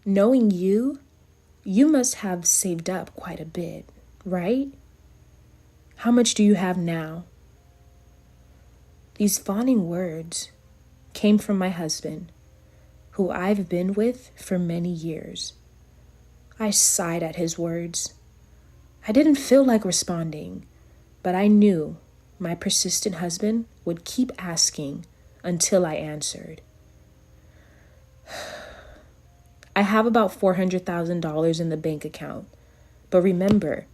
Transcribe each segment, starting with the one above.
Knowing you, you must have saved up quite a bit, right? How much do you have now? These fawning words came from my husband, who I've been with for many years. I sighed at his words. I didn't feel like responding, but I knew my persistent husband would keep asking until I answered. I have about $400,000 in the bank account, but remember,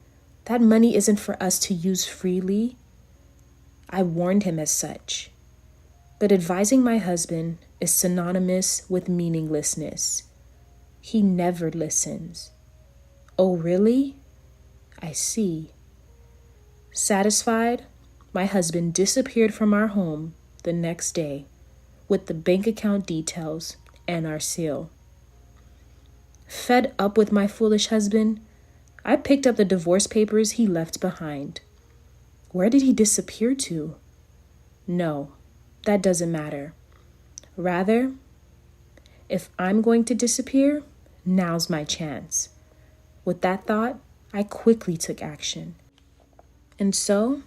that money isn't for us to use freely. I warned him as such. But advising my husband is synonymous with meaninglessness. He never listens. Oh, really? I see. Satisfied, my husband disappeared from our home the next day with the bank account details and our seal. Fed up with my foolish husband, I picked up the divorce papers he left behind. Where did he disappear to? No, that doesn't matter. Rather, if I'm going to disappear, now's my chance. With that thought, I quickly took action. And so,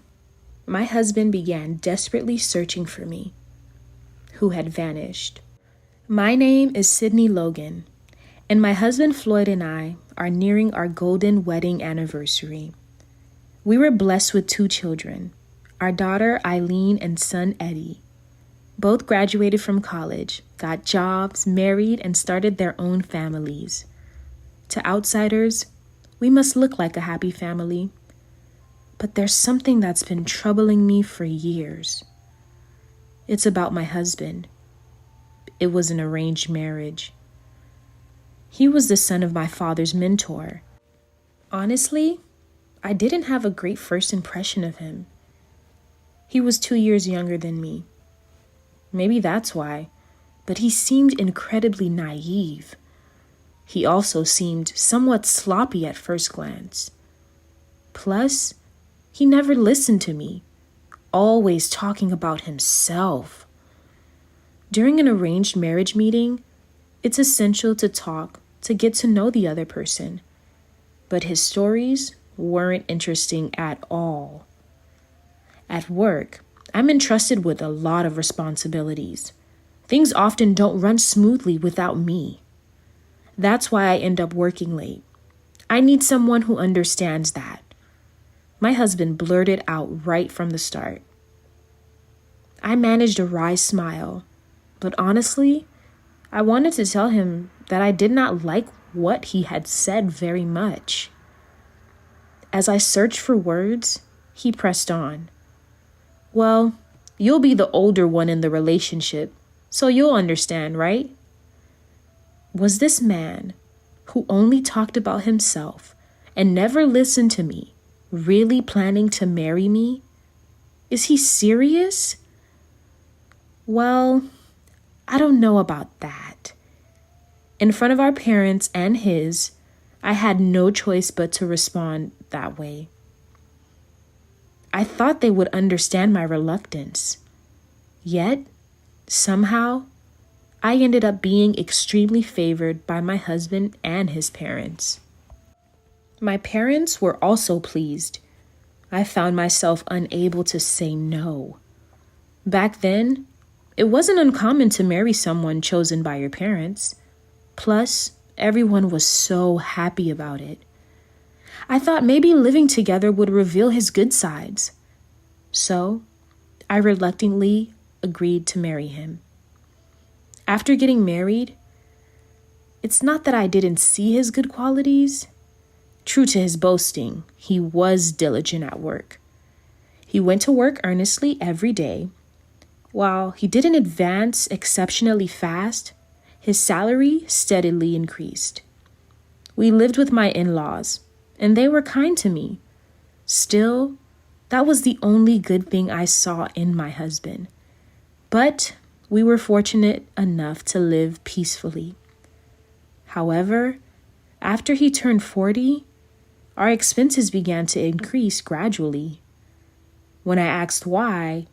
my husband began desperately searching for me, who had vanished. My name is Sydney Logan, and my husband Floyd and I are nearing our golden wedding anniversary. We were blessed with 2 children, our daughter Eileen and son Eddie. Both graduated from college, got jobs, married, and started their own families. To outsiders, we must look like a happy family. But there's something that's been troubling me for years. It's about my husband. It was an arranged marriage. He was the son of my father's mentor. Honestly, I didn't have a great first impression of him. He was 2 years younger than me. Maybe that's why, but he seemed incredibly naive. He also seemed somewhat sloppy at first glance. Plus, he never listened to me, always talking about himself. During an arranged marriage meeting, it's essential to talk to get to know the other person. But his stories weren't interesting at all. At work, I'm entrusted with a lot of responsibilities. Things often don't run smoothly without me. That's why I end up working late. I need someone who understands that. My husband blurted out right from the start. I managed a wry smile, but honestly, I wanted to tell him that I did not like what he had said very much. As I searched for words, he pressed on. Well, you'll be the older one in the relationship, so you'll understand, right? Was this man, who only talked about himself and never listened to me, really planning to marry me? Is he serious? Well, I don't know about that. In front of our parents and his, I had no choice but to respond that way. I thought they would understand my reluctance. Yet, somehow, I ended up being extremely favored by my husband and his parents. My parents were also pleased. I found myself unable to say no. Back then, it wasn't uncommon to marry someone chosen by your parents. Plus, everyone was so happy about it. I thought maybe living together would reveal his good sides. So, I reluctantly agreed to marry him. After getting married, it's not that I didn't see his good qualities. True to his boasting, he was diligent at work. He went to work earnestly every day. While he didn't advance exceptionally fast, his salary steadily increased. We lived with my in-laws, and they were kind to me. Still, that was the only good thing I saw in my husband. But we were fortunate enough to live peacefully. However, after he turned 40, our expenses began to increase gradually. When I asked why,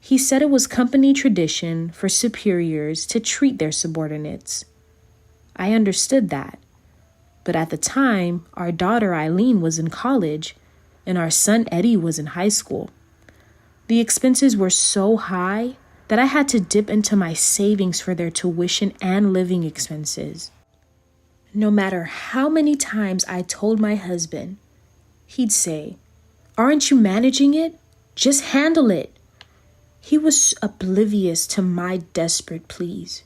he said it was company tradition for superiors to treat their subordinates. I understood that. But at the time, our daughter Eileen was in college and our son Eddie was in high school. The expenses were so high that I had to dip into my savings for their tuition and living expenses. No matter how many times I told my husband, he'd say, "Aren't you managing it? Just handle it." He was oblivious to my desperate pleas.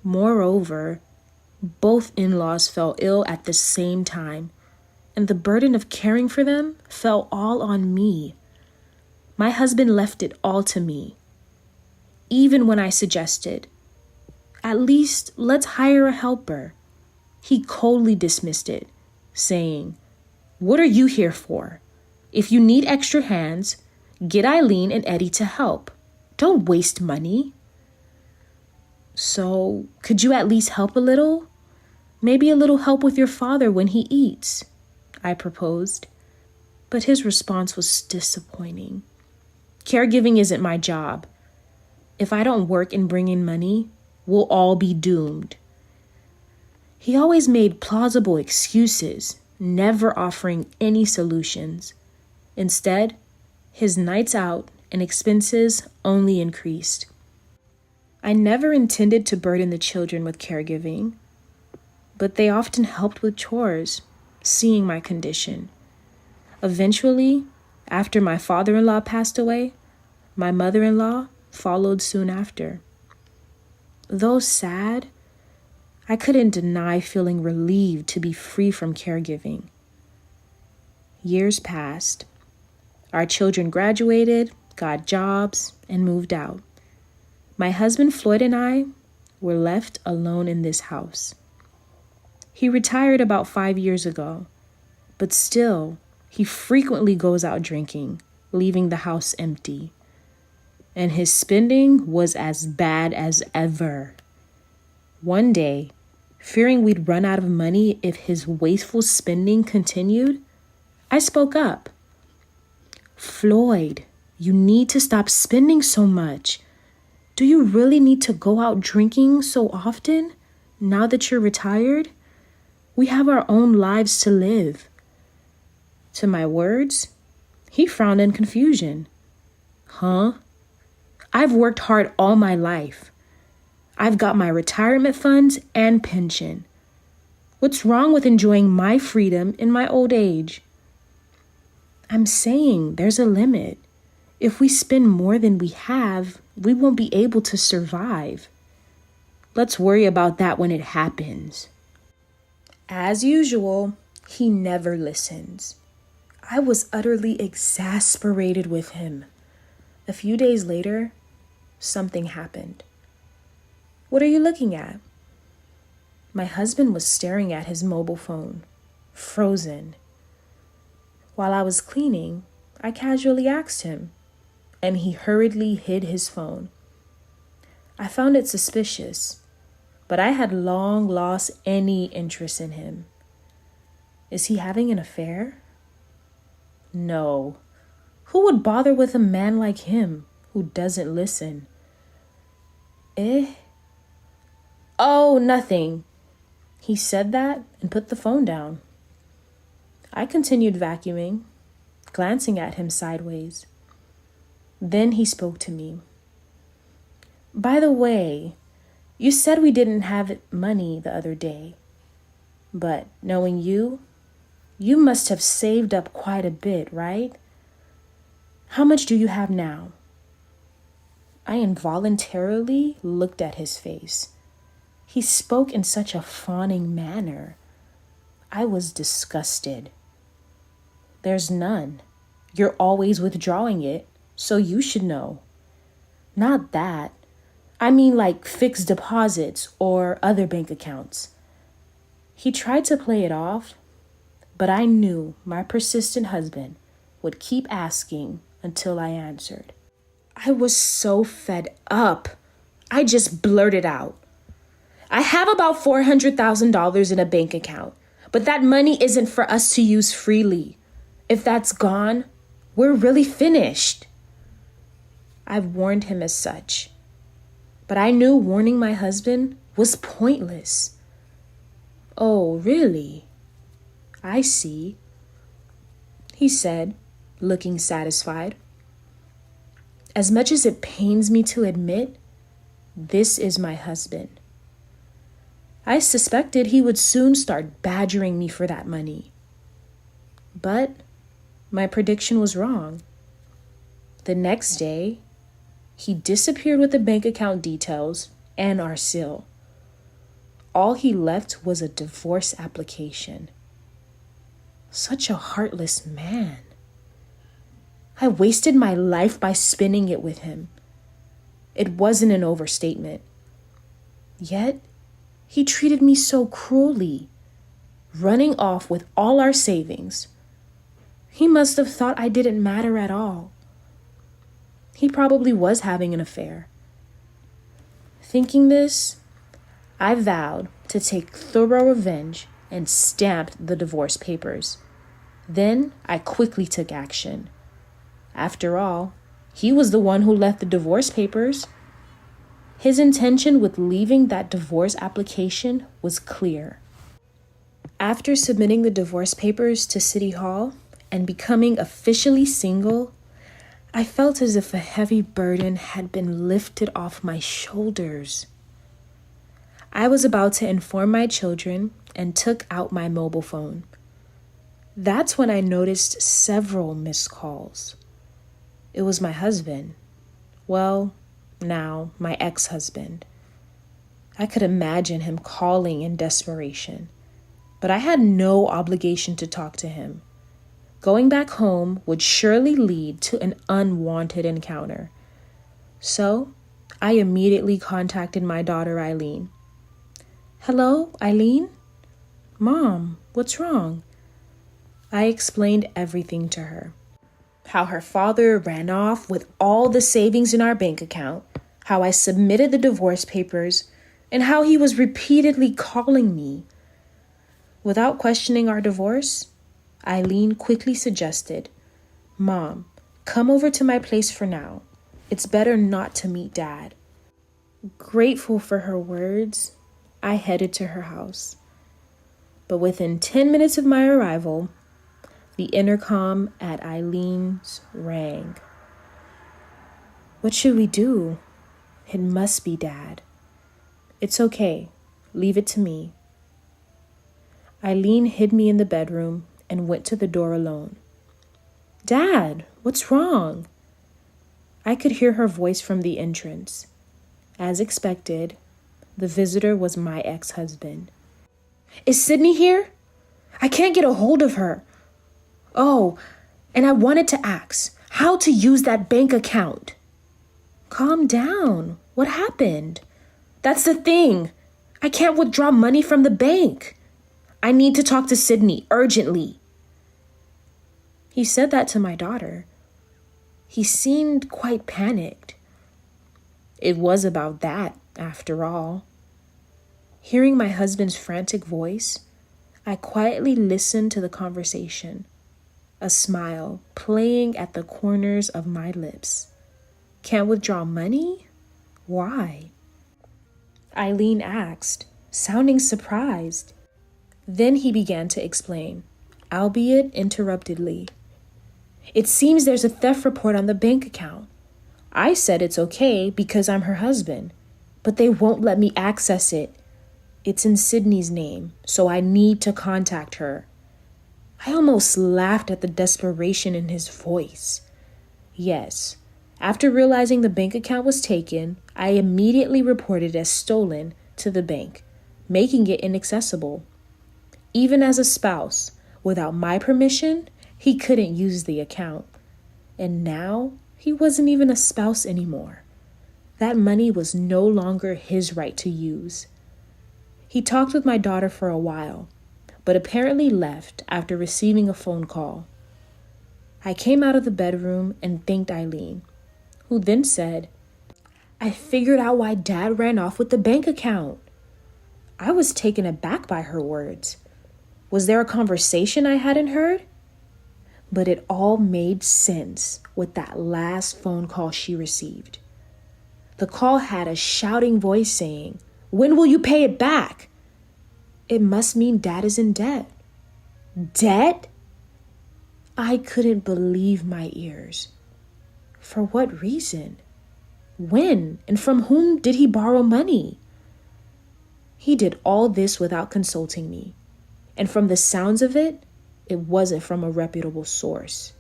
Moreover, both in-laws fell ill at the same time, and the burden of caring for them fell all on me. My husband left it all to me. Even when I suggested, "At least let's hire a helper," he coldly dismissed it, saying, "What are you here for? If you need extra hands, get Eileen and Eddie to help. Don't waste money." "So, could you at least help a little? Maybe a little help with your father when he eats," I proposed. But his response was disappointing. "Caregiving isn't my job. If I don't work and bring in money, we'll all be doomed." He always made plausible excuses, never offering any solutions. Instead, his nights out and expenses only increased. I never intended to burden the children with caregiving, but they often helped with chores, seeing my condition. Eventually, after my father-in-law passed away, my mother-in-law followed soon after. Though sad, I couldn't deny feeling relieved to be free from caregiving. Years passed. Our children graduated, got jobs, and moved out. My husband Floyd and I were left alone in this house. He retired about 5 years ago, but still, he frequently goes out drinking, leaving the house empty. And his spending was as bad as ever. One day, fearing we'd run out of money if his wasteful spending continued, I spoke up. "Floyd, you need to stop spending so much. Do you really need to go out drinking so often now that you're retired? We have our own lives to live." To my words, he frowned in confusion. "Huh? I've worked hard all my life. I've got my retirement funds and pension. What's wrong with enjoying my freedom in my old age?" "I'm saying there's a limit. If we spend more than we have, we won't be able to survive. Let's worry about that when it happens." As usual, he never listens. I was utterly exasperated with him. A few days later, something happened. "What are you looking at?" My husband was staring at his mobile phone, frozen. While I was cleaning, I casually asked him, and he hurriedly hid his phone. I found it suspicious, but I had long lost any interest in him. Is he having an affair? No. Who would bother with a man like him who doesn't listen? Oh, nothing. He said that and put the phone down. I continued vacuuming, glancing at him sideways. Then he spoke to me. "By the way, you said we didn't have money the other day, but knowing you must have saved up quite a bit, right? How much do you have now?" I involuntarily looked at his face. He spoke in such a fawning manner. I was disgusted. "There's none. You're always withdrawing it, so you should know." "Not that. I mean like fixed deposits or other bank accounts." He tried to play it off, but I knew my persistent husband would keep asking until I answered. I was so fed up. I just blurted out, "I have about $400,000 in a bank account, but that money isn't for us to use freely. If that's gone, we're really finished." I've warned him as such, but I knew warning my husband was pointless. Oh, really? I see, he said, looking satisfied. As much as it pains me to admit, this is my husband. I suspected he would soon start badgering me for that money. But my prediction was wrong. The next day, he disappeared with the bank account details and our seal. All he left was a divorce application. Such a heartless man. I wasted my life by spinning it with him. It wasn't an overstatement. Yet, he treated me so cruelly, running off with all our savings. He must have thought I didn't matter at all. He probably was having an affair. Thinking this, I vowed to take thorough revenge and stamped the divorce papers. Then I quickly took action. After all, he was the one who left the divorce papers. His intention with leaving that divorce application was clear. After submitting the divorce papers to City Hall and becoming officially single, I felt as if a heavy burden had been lifted off my shoulders. I was about to inform my children and took out my mobile phone. That's when I noticed several missed calls. It was my husband. Well, now my ex-husband. I could imagine him calling in desperation, but I had no obligation to talk to him. Going back home would surely lead to an unwanted encounter. So, I immediately contacted my daughter, Eileen. Hello, Eileen? Mom, what's wrong? I explained everything to her. How her father ran off with all the savings in our bank account, how I submitted the divorce papers, and how he was repeatedly calling me. Without questioning our divorce, Eileen quickly suggested, Mom, come over to my place for now. It's better not to meet Dad. Grateful for her words, I headed to her house. But within 10 minutes of my arrival, the intercom at Eileen's rang. What should we do? It must be Dad. It's okay. Leave it to me. Eileen hid me in the bedroom and went to the door alone. Dad, what's wrong? I could hear her voice from the entrance. As expected, the visitor was my ex-husband. Is Sydney here? I can't get a hold of her. Oh, and I wanted to ask how to use that bank account. Calm down. What happened? That's the thing. I can't withdraw money from the bank. I need to talk to Sydney urgently. He said that to my daughter. He seemed quite panicked. It was about that, after all. Hearing my husband's frantic voice, I quietly listened to the conversation, a smile playing at the corners of my lips. Can't withdraw money? Why? Eileen asked, sounding surprised. Then he began to explain, albeit interruptedly. It seems there's a theft report on the bank account. I said it's okay because I'm her husband, but they won't let me access it. It's in Sydney's name, so I need to contact her. I almost laughed at the desperation in his voice. Yes, after realizing the bank account was taken, I immediately reported it as stolen to the bank, making it inaccessible. Even as a spouse, without my permission, he couldn't use the account. And now, he wasn't even a spouse anymore. That money was no longer his right to use. He talked with my daughter for a while, but apparently left after receiving a phone call. I came out of the bedroom and thanked Eileen, who then said, I figured out why Dad ran off with the bank account. I was taken aback by her words. Was there a conversation I hadn't heard? But it all made sense with that last phone call she received. The call had a shouting voice saying, When will you pay it back? It must mean Dad is in debt. Debt? I couldn't believe my ears. For what reason? When and from whom did he borrow money? He did all this without consulting me, and from the sounds of it, it wasn't from a reputable source.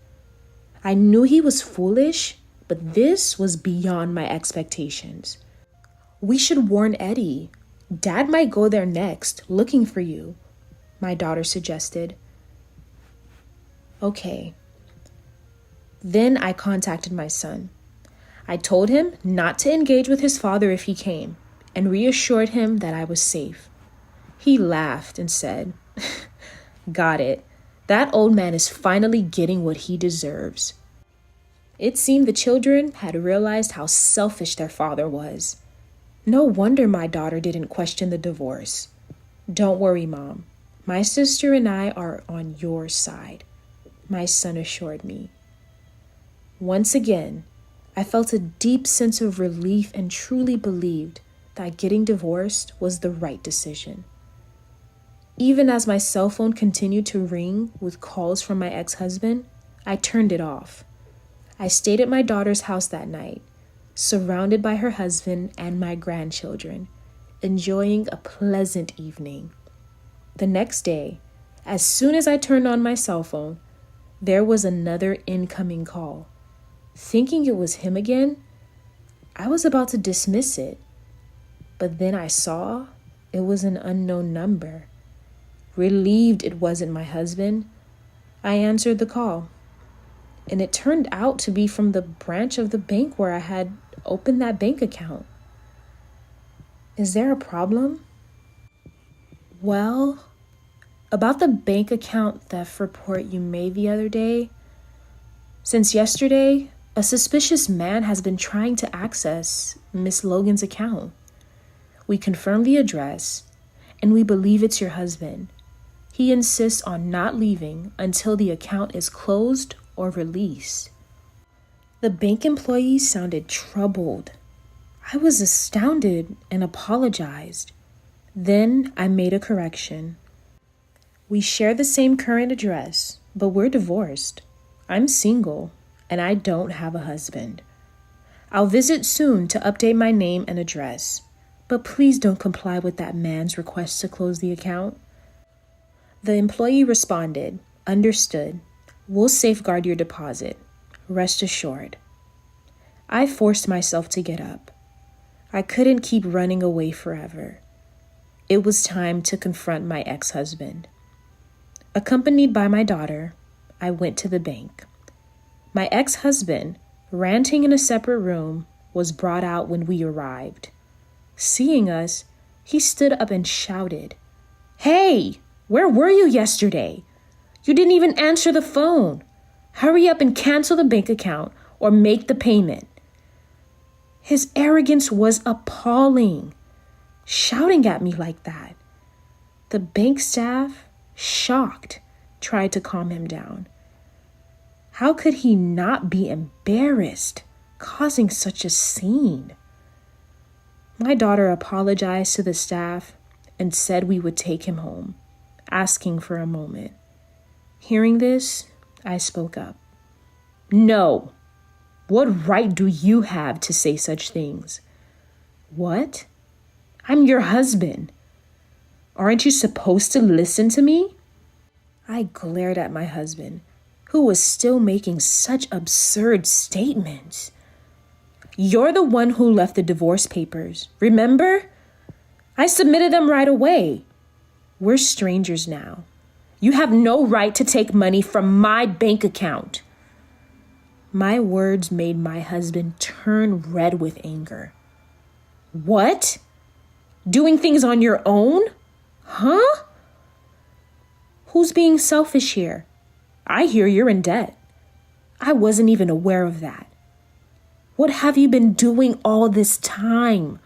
I knew he was foolish, but this was beyond my expectations. We should warn Eddie. Dad might go there next, looking for you, my daughter suggested. Okay. Then I contacted my son. I told him not to engage with his father if he came, and reassured him that I was safe. He laughed and said, "Got it. That old man is finally getting what he deserves." It seemed the children had realized how selfish their father was. No wonder my daughter didn't question the divorce. "Don't worry, Mom. My sister and I are on your side," my son assured me. Once again, I felt a deep sense of relief and truly believed that getting divorced was the right decision. Even as my cell phone continued to ring with calls from my ex-husband, I turned it off. I stayed at my daughter's house that night, surrounded by her husband and my grandchildren, enjoying a pleasant evening. The next day, as soon as I turned on my cell phone, there was another incoming call. Thinking it was him again, I was about to dismiss it, but then I saw it was an unknown number. Relieved it wasn't my husband, I answered the call, and it turned out to be from the branch of the bank where I had opened that bank account. Is there a problem? Well, about the bank account theft report you made the other day, since yesterday, a suspicious man has been trying to access Miss Logan's account. We confirmed the address, and we believe it's your husband. He insists on not leaving until the account is closed or released. The bank employee sounded troubled. I was astounded and apologized. Then I made a correction. We share the same current address, but we're divorced. I'm single, and I don't have a husband. I'll visit soon to update my name and address, but please don't comply with that man's request to close the account. The employee responded, "Understood. We'll safeguard your deposit. Rest assured." I forced myself to get up. I couldn't keep running away forever. It was time to confront my ex-husband. Accompanied by my daughter, I went to the bank. My ex-husband, ranting in a separate room, was brought out when we arrived. Seeing us, he stood up and shouted, "Hey, where were you yesterday? You didn't even answer the phone. Hurry up and cancel the bank account or make the payment." His arrogance was appalling, shouting at me like that. The bank staff, shocked, tried to calm him down. How could he not be embarrassed, causing such a scene? My daughter apologized to the staff and said we would take him home, asking for a moment. Hearing this, I spoke up. "No. What right do you have to say such things?" "What? I'm your husband. Aren't you supposed to listen to me?" I glared at my husband, who was still making such absurd statements. "You're the one who left the divorce papers, remember? I submitted them right away. We're strangers now. You have no right to take money from my bank account." My words made my husband turn red with anger. "What? Doing things on your own? Huh? Who's being selfish here? I hear you're in debt. I wasn't even aware of that. What have you been doing all this time?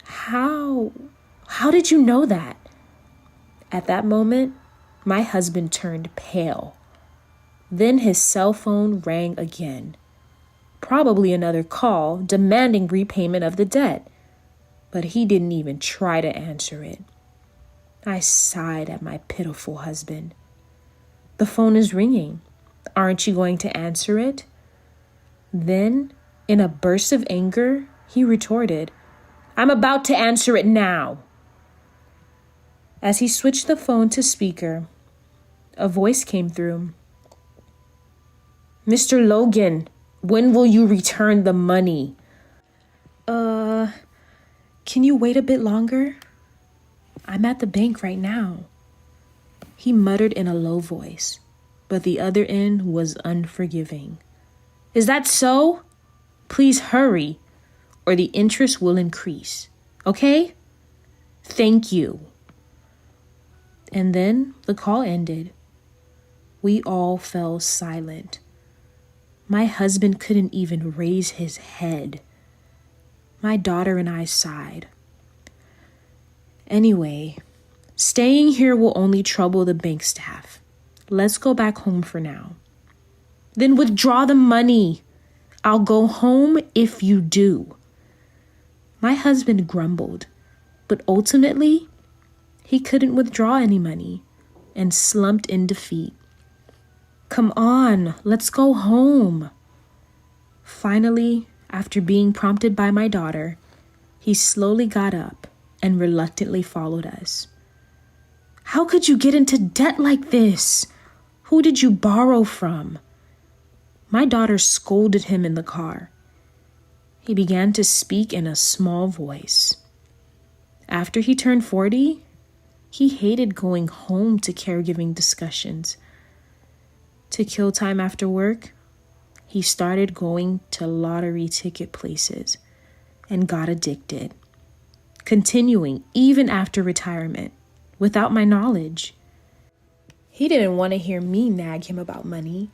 How did you know that?" At that moment, my husband turned pale. Then his cell phone rang again. Probably another call demanding repayment of the debt, but he didn't even try to answer it. I sighed at my pitiful husband. The phone is ringing. Aren't you going to answer it? Then, in a burst of anger, he retorted, I'm about to answer it now. As he switched the phone to speaker, a voice came through. Mr. Logan, when will you return the money? Can you wait a bit longer? I'm at the bank right now. He muttered in a low voice, but the other end was unforgiving. Is that so? Please hurry, or the interest will increase. Okay? Thank you. And then the call ended. We all fell silent. My husband couldn't even raise his head. My daughter and I sighed. Anyway, staying here will only trouble the bank staff. Let's go back home for now. Then withdraw the money. I'll go home if you do. My husband grumbled, but ultimately, he couldn't withdraw any money and slumped in defeat. Come on, let's go home. Finally, after being prompted by my daughter, he slowly got up and reluctantly followed us. How could you get into debt like this? Who did you borrow from? My daughter scolded him in the car. He began to speak in a small voice. After he turned 40, he hated going home to caregiving discussions. To kill time after work, he started going to lottery ticket places and got addicted, continuing even after retirement without my knowledge. He didn't want to hear me nag him about money,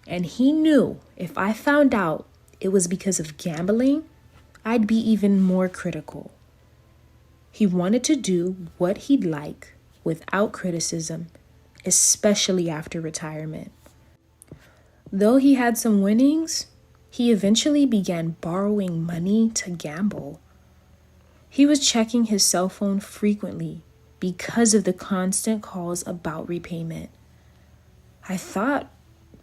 and he knew if I found out it was because of gambling, I'd be even more critical. He wanted to do what he'd like without criticism, especially after retirement. Though he had some winnings, he eventually began borrowing money to gamble. He was checking his cell phone frequently because of the constant calls about repayment. I thought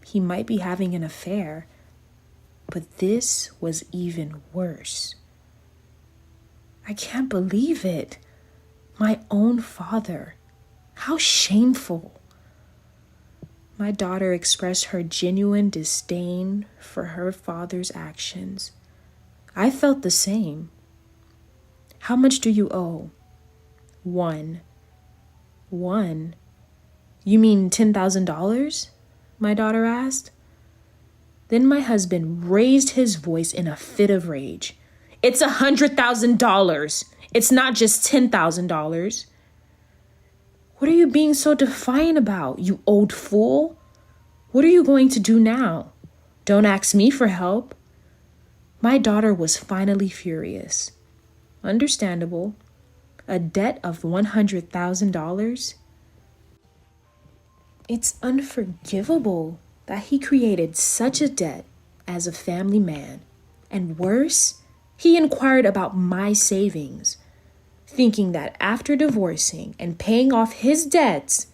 he might be having an affair, but this was even worse. I can't believe it. My own father. How shameful. My daughter expressed her genuine disdain for her father's actions. I felt the same. How much do you owe? One. You mean $10,000? My daughter asked. Then my husband raised his voice in a fit of rage. It's $100,000. It's not just $10,000. What are you being so defiant about, you old fool? What are you going to do now? Don't ask me for help. My daughter was finally furious. Understandable. A debt of $100,000? It's unforgivable that he created such a debt as a family man. And worse, he inquired about my savings, thinking that after divorcing and paying off his debts,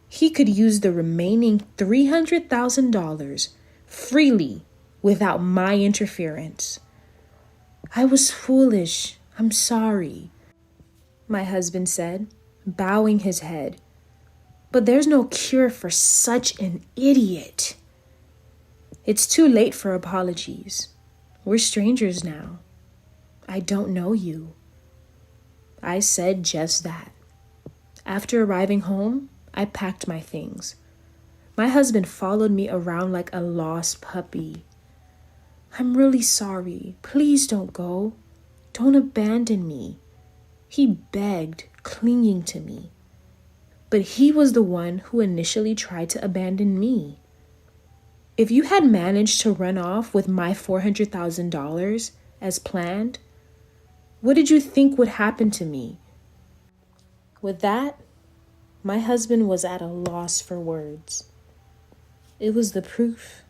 he could use the remaining $300,000 freely without my interference. I was foolish. I'm sorry, my husband said, bowing his head. But there's no cure for such an idiot. It's too late for apologies. We're strangers now. I don't know you. I said just that. After arriving home, I packed my things. My husband followed me around like a lost puppy. I'm really sorry. Please don't go. Don't abandon me. He begged, clinging to me. But he was the one who initially tried to abandon me. If you had managed to run off with my $400,000 as planned, what did you think would happen to me? With that, my husband was at a loss for words. It was the proof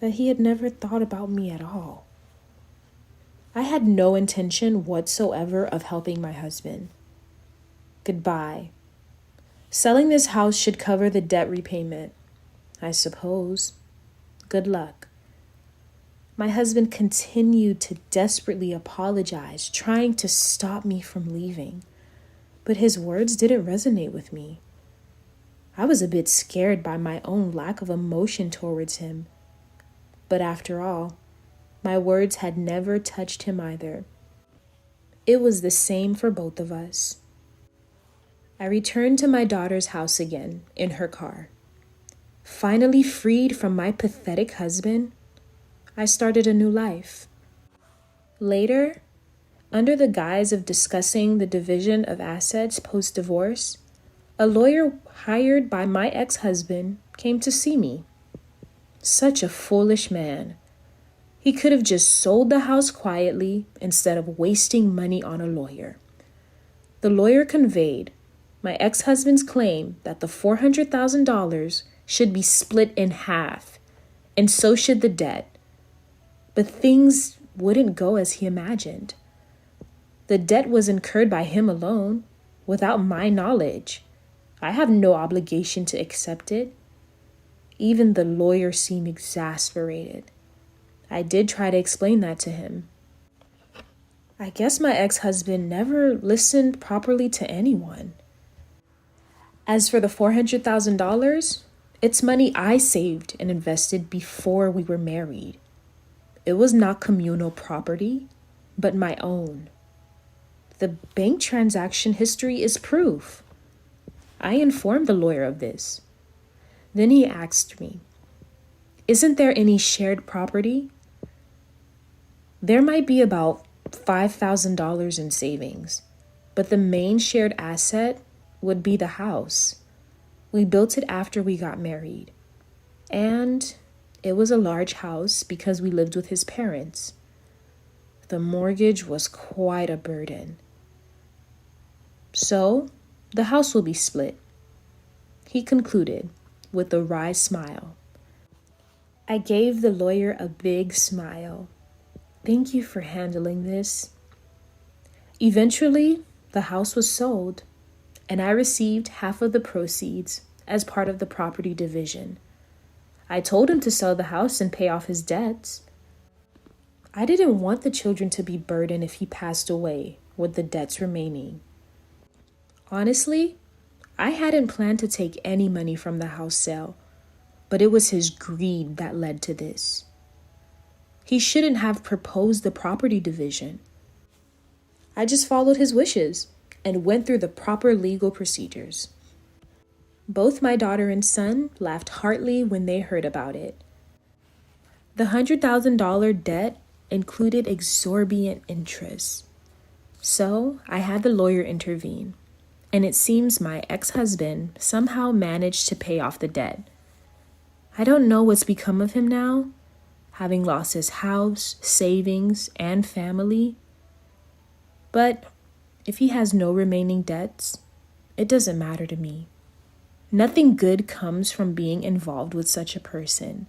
that he had never thought about me at all. I had no intention whatsoever of helping my husband. Goodbye. Selling this house should cover the debt repayment, I suppose. Good luck. My husband continued to desperately apologize, trying to stop me from leaving. But his words didn't resonate with me. I was a bit scared by my own lack of emotion towards him. But after all, my words had never touched him either. It was the same for both of us. I returned to my daughter's house again, in her car. Finally freed from my pathetic husband, I started a new life. Later, under the guise of discussing the division of assets post-divorce, a lawyer hired by my ex-husband came to see me. Such a foolish man. He could have just sold the house quietly instead of wasting money on a lawyer. The lawyer conveyed my ex-husband's claim that the $400,000 should be split in half, and so should the debt. But things wouldn't go as he imagined. The debt was incurred by him alone, without my knowledge. I have no obligation to accept it. Even the lawyer seemed exasperated. I did try to explain that to him. I guess my ex-husband never listened properly to anyone. As for the $400,000, it's money I saved and invested before we were married. It was not communal property, but my own. The bank transaction history is proof. I informed the lawyer of this. Then he asked me, "Isn't there any shared property?" There might be about $5,000 in savings, but the main shared asset would be the house. We built it after we got married, and it was a large house because we lived with his parents. The mortgage was quite a burden. So, the house will be split, he concluded with a wry smile. I gave the lawyer a big smile. Thank you for handling this. Eventually, the house was sold, and I received half of the proceeds as part of the property division. I told him to sell the house and pay off his debts. I didn't want the children to be burdened if he passed away with the debts remaining. Honestly, I hadn't planned to take any money from the house sale, but it was his greed that led to this. He shouldn't have proposed the property division. I just followed his wishes and went through the proper legal procedures. Both my daughter and son laughed heartily when they heard about it. The $100,000 debt included exorbitant interest. So I had the lawyer intervene, and it seems my ex-husband somehow managed to pay off the debt. I don't know what's become of him now, having lost his house, savings, and family. But if he has no remaining debts, it doesn't matter to me. Nothing good comes from being involved with such a person.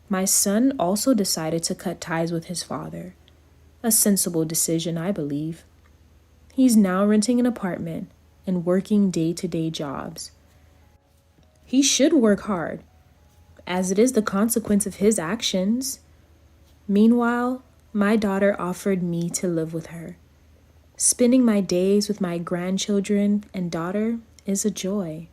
My son also decided to cut ties with his father. A sensible decision, I believe. He's now renting an apartment and working day-to-day jobs. He should work hard, as it is the consequence of his actions. Meanwhile, my daughter offered me to live with her. Spending my days with my grandchildren and daughter is a joy.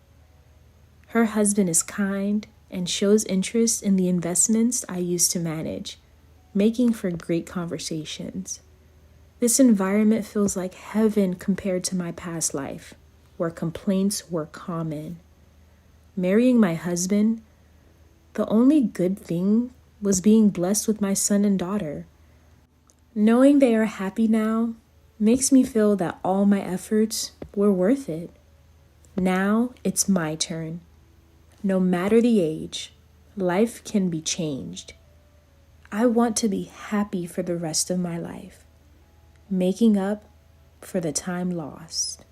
Her husband is kind and shows interest in the investments I used to manage, making for great conversations. This environment feels like heaven compared to my past life, where complaints were common. Marrying my husband, the only good thing was being blessed with my son and daughter. Knowing they are happy now makes me feel that all my efforts were worth it. Now it's my turn. No matter the age, life can be changed. I want to be happy for the rest of my life, making up for the time lost.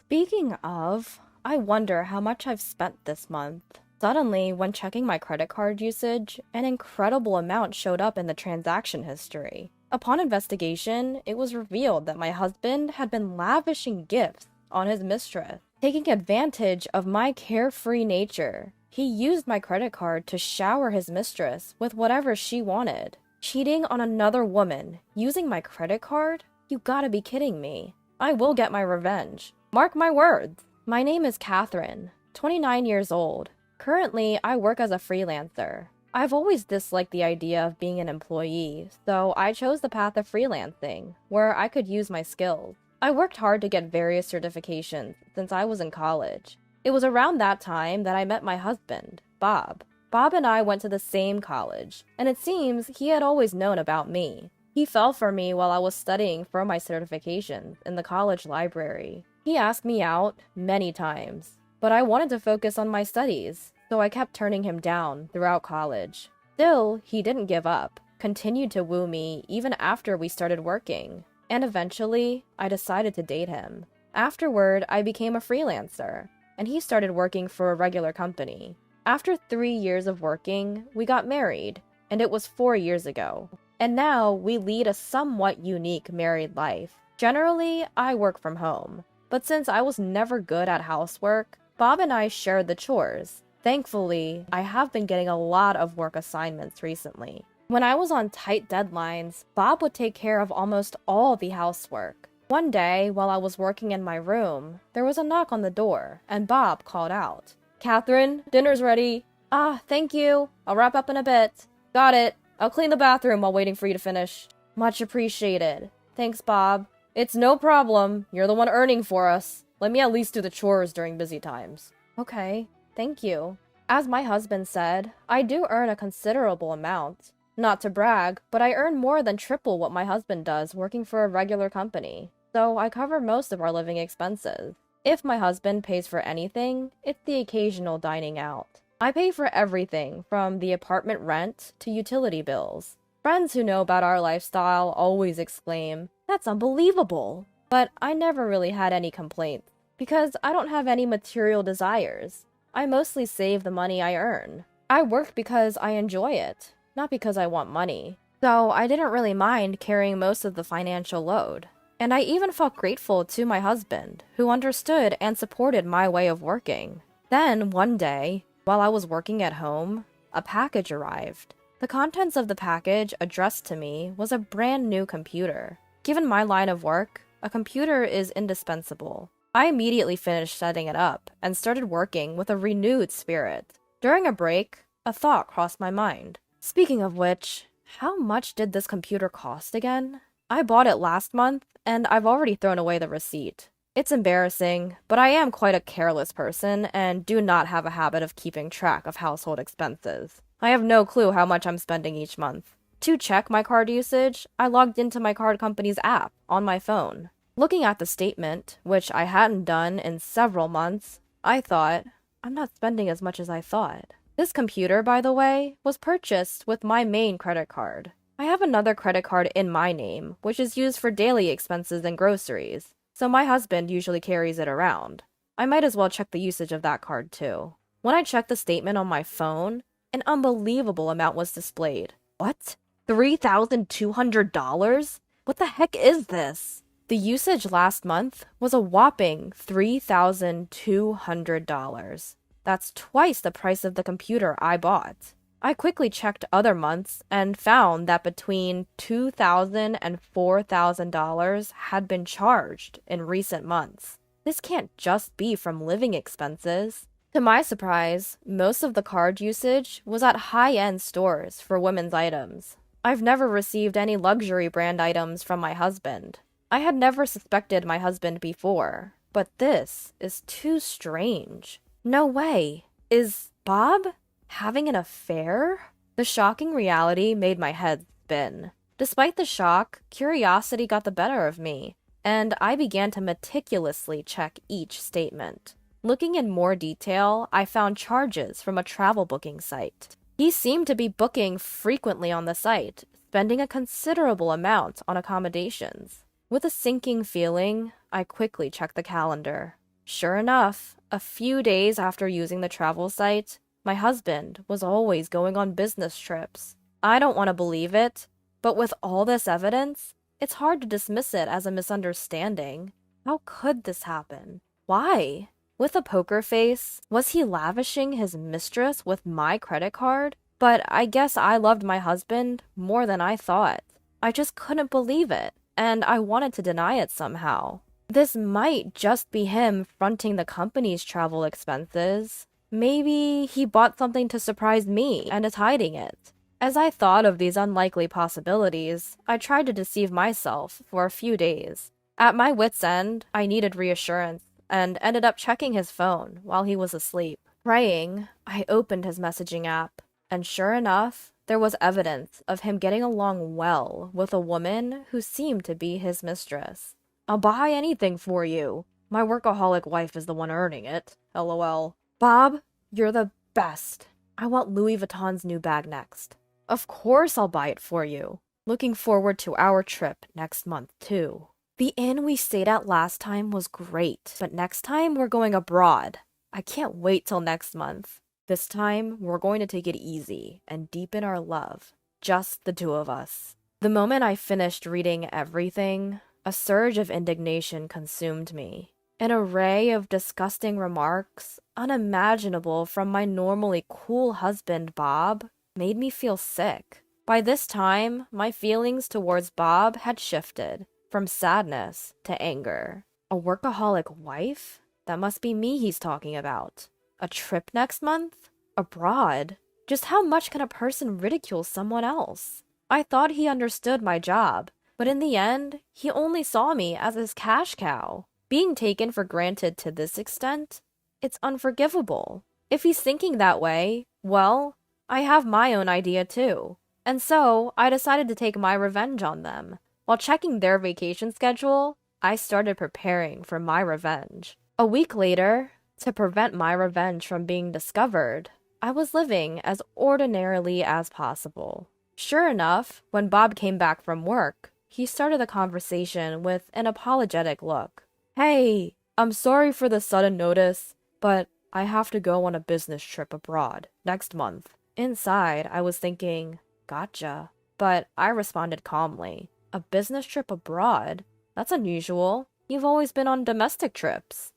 Speaking of, I wonder how much I've spent this month. Suddenly, when checking my credit card usage, an incredible amount showed up in the transaction history. Upon investigation, it was revealed that my husband had been lavishing gifts on his mistress, taking advantage of my carefree nature. He used my credit card to shower his mistress with whatever she wanted. Cheating on another woman using my credit card? You gotta be kidding me. I will get my revenge. Mark my words. My name is Catherine, 29 years old. Currently, I work as a freelancer. I've always disliked the idea of being an employee, so I chose the path of freelancing, where I could use my skills. I worked hard to get various certifications since I was in college. It was around that time that I met my husband, Bob. Bob and I went to the same college, and it seems he had always known about me. He fell for me while I was studying for my certifications in the college library. He asked me out many times, but I wanted to focus on my studies, so I kept turning him down throughout college. Still, he didn't give up, continued to woo me even after we started working, and eventually, I decided to date him. Afterward, I became a freelancer, and he started working for a regular company. After 3 years of working, we got married, and it was 4 years ago. And now, we lead a somewhat unique married life. Generally, I work from home, but since I was never good at housework, Bob and I shared the chores. Thankfully, I have been getting a lot of work assignments recently. When I was on tight deadlines, Bob would take care of almost all the housework. One day, while I was working in my room, there was a knock on the door, and Bob called out, "Catherine, dinner's ready." "Ah, thank you. I'll wrap up in a bit." "Got it. I'll clean the bathroom while waiting for you to finish." "Much appreciated." "Thanks, Bob." "It's no problem. You're the one earning for us. Let me at least do the chores during busy times." "Okay. Thank you." As my husband said, I do earn a considerable amount. Not to brag, but I earn more than triple what my husband does working for a regular company, so I cover most of our living expenses. If my husband pays for anything, it's the occasional dining out. I pay for everything from the apartment rent to utility bills. Friends who know about our lifestyle always exclaim, "That's unbelievable!" But I never really had any complaints, because I don't have any material desires. I mostly save the money I earn. I work because I enjoy it, not because I want money. So I didn't really mind carrying most of the financial load. And I even felt grateful to my husband, who understood and supported my way of working. Then, one day, while I was working at home, a package arrived. The contents of the package addressed to me was a brand new computer. Given my line of work, a computer is indispensable. I immediately finished setting it up and started working with a renewed spirit. During a break, a thought crossed my mind. Speaking of which, how much did this computer cost again? I bought it last month, and I've already thrown away the receipt. It's embarrassing, but I am quite a careless person and do not have a habit of keeping track of household expenses. I have no clue how much I'm spending each month. To check my card usage, I logged into my card company's app on my phone. Looking at the statement, which I hadn't done in several months, I thought, I'm not spending as much as I thought. This computer, by the way, was purchased with my main credit card. I have another credit card in my name, which is used for daily expenses and groceries, so my husband usually carries it around. I might as well check the usage of that card too. When I checked the statement on my phone, an unbelievable amount was displayed. What? $3,200? What the heck is this? The usage last month was a whopping $3,200. That's twice the price of the computer I bought. I quickly checked other months and found that between $2,000 and $4,000 had been charged in recent months. This can't just be from living expenses. To my surprise, most of the card usage was at high-end stores for women's items. I've never received any luxury brand items from my husband. I had never suspected my husband before, but this is too strange. No way. Is Bob having an affair? The shocking reality made my head spin. Despite the shock, curiosity got the better of me, and I began to meticulously check each statement. Looking in more detail, I found charges from a travel booking site. He seemed to be booking frequently on the site, spending a considerable amount on accommodations. With a sinking feeling, I quickly checked the calendar. Sure enough, a few days after using the travel site, my husband was always going on business trips. I don't want to believe it, But with all this evidence, it's hard to dismiss it as a misunderstanding. How could this happen? Why? With a poker face, was he lavishing his mistress with my credit card? But I guess I loved my husband more than I thought. I just couldn't believe it, and I wanted to deny it somehow. This might just be him fronting the company's travel expenses. Maybe he bought something to surprise me and is hiding it. As I thought of these unlikely possibilities, I tried to deceive myself for a few days. At my wit's end, I needed reassurance and ended up checking his phone while he was asleep. Praying, I opened his messaging app, and sure enough, there was evidence of him getting along well with a woman who seemed to be his mistress. "I'll buy anything for you. My workaholic wife is the one earning it. LOL. Bob, you're the best. I want Louis Vuitton's new bag next. Of course I'll buy it for you. Looking forward to our trip next month, too. The inn we stayed at last time was great, but next time we're going abroad. I can't wait till next month. This time, we're going to take it easy and deepen our love. Just the two of us." The moment I finished reading everything, a surge of indignation consumed me. An array of disgusting remarks, unimaginable from my normally cool husband, Bob, made me feel sick. By this time, my feelings towards Bob had shifted from sadness to anger. A workaholic wife? That must be me he's talking about. A trip next month? Abroad? Just how much can a person ridicule someone else? I thought he understood my job, but in the end, he only saw me as his cash cow. Being taken for granted to this extent? It's unforgivable. If he's thinking that way, well, I have my own idea too. And so, I decided to take my revenge on them. While checking their vacation schedule, I started preparing for my revenge. A week later, to prevent my revenge from being discovered, I was living as ordinarily as possible. Sure enough, when Bob came back from work, he started the conversation with an apologetic look. "Hey, I'm sorry for the sudden notice, but I have to go on a business trip abroad next month." Inside, I was thinking, gotcha. But I responded calmly. "A business trip abroad? That's unusual. You've always been on domestic trips."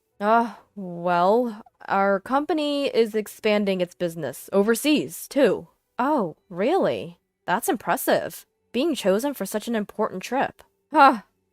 Well, our company is expanding its business overseas, too." "Oh, really? That's impressive. Being chosen for such an important trip."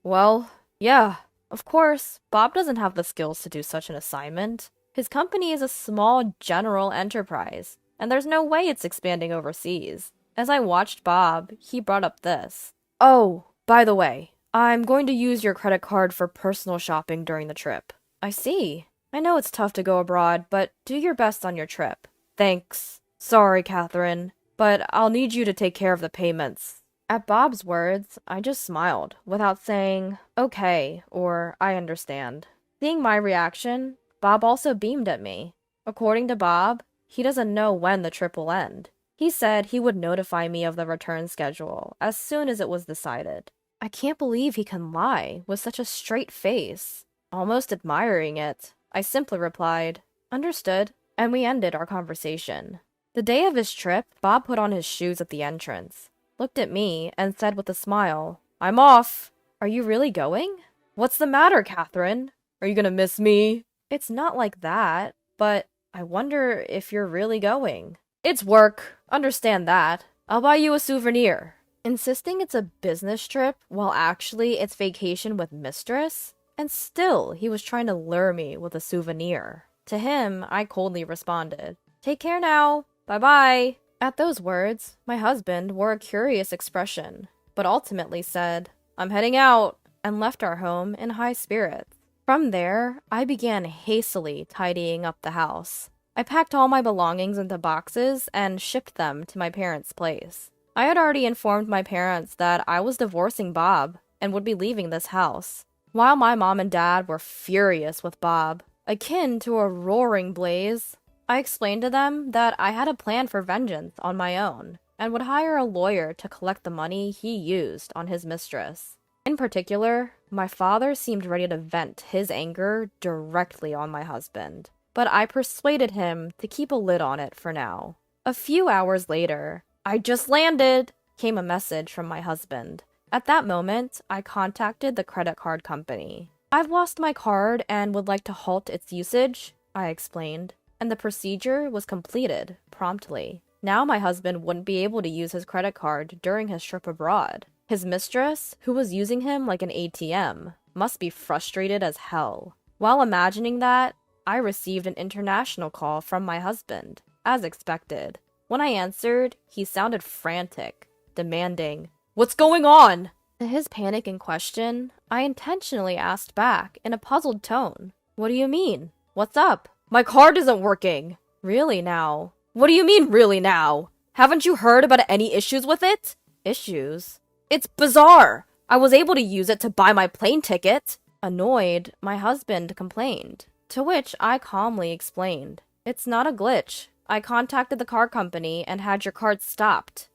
Well, yeah. Of course, Bob doesn't have the skills to do such an assignment. His company is a small general enterprise, and there's no way it's expanding overseas. As I watched Bob, he brought up this. "Oh, by the way, I'm going to use your credit card for personal shopping during the trip." "I see. I know it's tough to go abroad, but do your best on your trip." "Thanks. Sorry, Catherine, but I'll need you to take care of the payments." At Bob's words, I just smiled, without saying, "Okay," or "I understand." Seeing my reaction, Bob also beamed at me. According to Bob, he doesn't know when the trip will end. He said he would notify me of the return schedule as soon as it was decided. I can't believe he can lie with such a straight face. Almost admiring it, I simply replied, "Understood," and we ended our conversation. The day of his trip, Bob put on his shoes at the entrance, looked at me, and said with a smile, "I'm off." "Are you really going?" "What's the matter, Catherine? Are you gonna miss me?" "It's not like that, but I wonder if you're really going." "It's work. Understand that. I'll buy you a souvenir." Insisting it's a business trip while actually it's vacation with mistress? And still, he was trying to lure me with a souvenir. To him, I coldly responded, "Take care now. Bye-bye." At those words, my husband wore a curious expression, but ultimately said, "I'm heading out," and left our home in high spirits. From there, I began hastily tidying up the house. I packed all my belongings into boxes and shipped them to my parents' place. I had already informed my parents that I was divorcing Bob and would be leaving this house. While my mom and dad were furious with Bob, akin to a roaring blaze, I explained to them that I had a plan for vengeance on my own and would hire a lawyer to collect the money he used on his mistress. In particular, my father seemed ready to vent his anger directly on my husband, but I persuaded him to keep a lid on it for now. A few hours later, "I just landed," came a message from my husband. At that moment, I contacted the credit card company. "I've lost my card and would like to halt its usage," I explained, and the procedure was completed promptly. Now my husband wouldn't be able to use his credit card during his trip abroad. His mistress, who was using him like an ATM, must be frustrated as hell. While imagining that, I received an international call from my husband, as expected. When I answered, he sounded frantic, demanding, "What's going on?" To his panic in question, I intentionally asked back in a puzzled tone, "What do you mean? What's up? My card isn't working." "Really now?" "What do you mean, really now? Haven't you heard about any issues with it?" "Issues?" "It's bizarre. I was able to use it to buy my plane ticket." Annoyed, my husband complained, to which I calmly explained, "It's not a glitch. I contacted the car company and had your card stopped."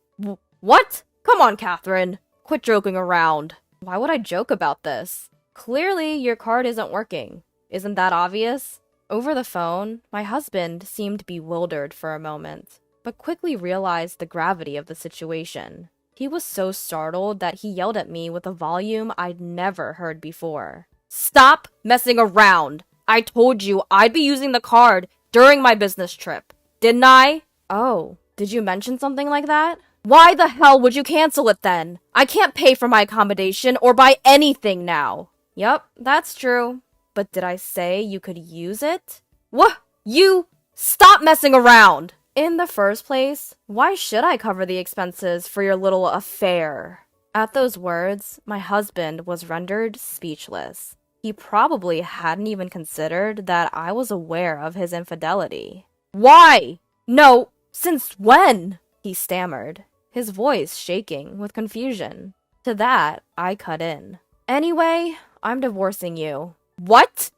What? Come on, Catherine. Quit joking around. Why would I joke about this? Clearly, your card isn't working. Isn't that obvious? Over the phone, my husband seemed bewildered for a moment, but quickly realized the gravity of the situation. He was so startled that he yelled at me with a volume I'd never heard before. "Stop messing around! I told you I'd be using the card during my business trip. Didn't I?" "Oh, did you mention something like that?" "Why the hell would you cancel it then? I can't pay for my accommodation or buy anything now." "Yup, that's true. But did I say you could use it?" "What? You? Stop messing around!" "In the first place, why should I cover the expenses for your little affair?" At those words, my husband was rendered speechless. He probably hadn't even considered that I was aware of his infidelity. "Why? No, since when?" he stammered, his voice shaking with confusion. To that, I cut in. "Anyway, I'm divorcing you." "What?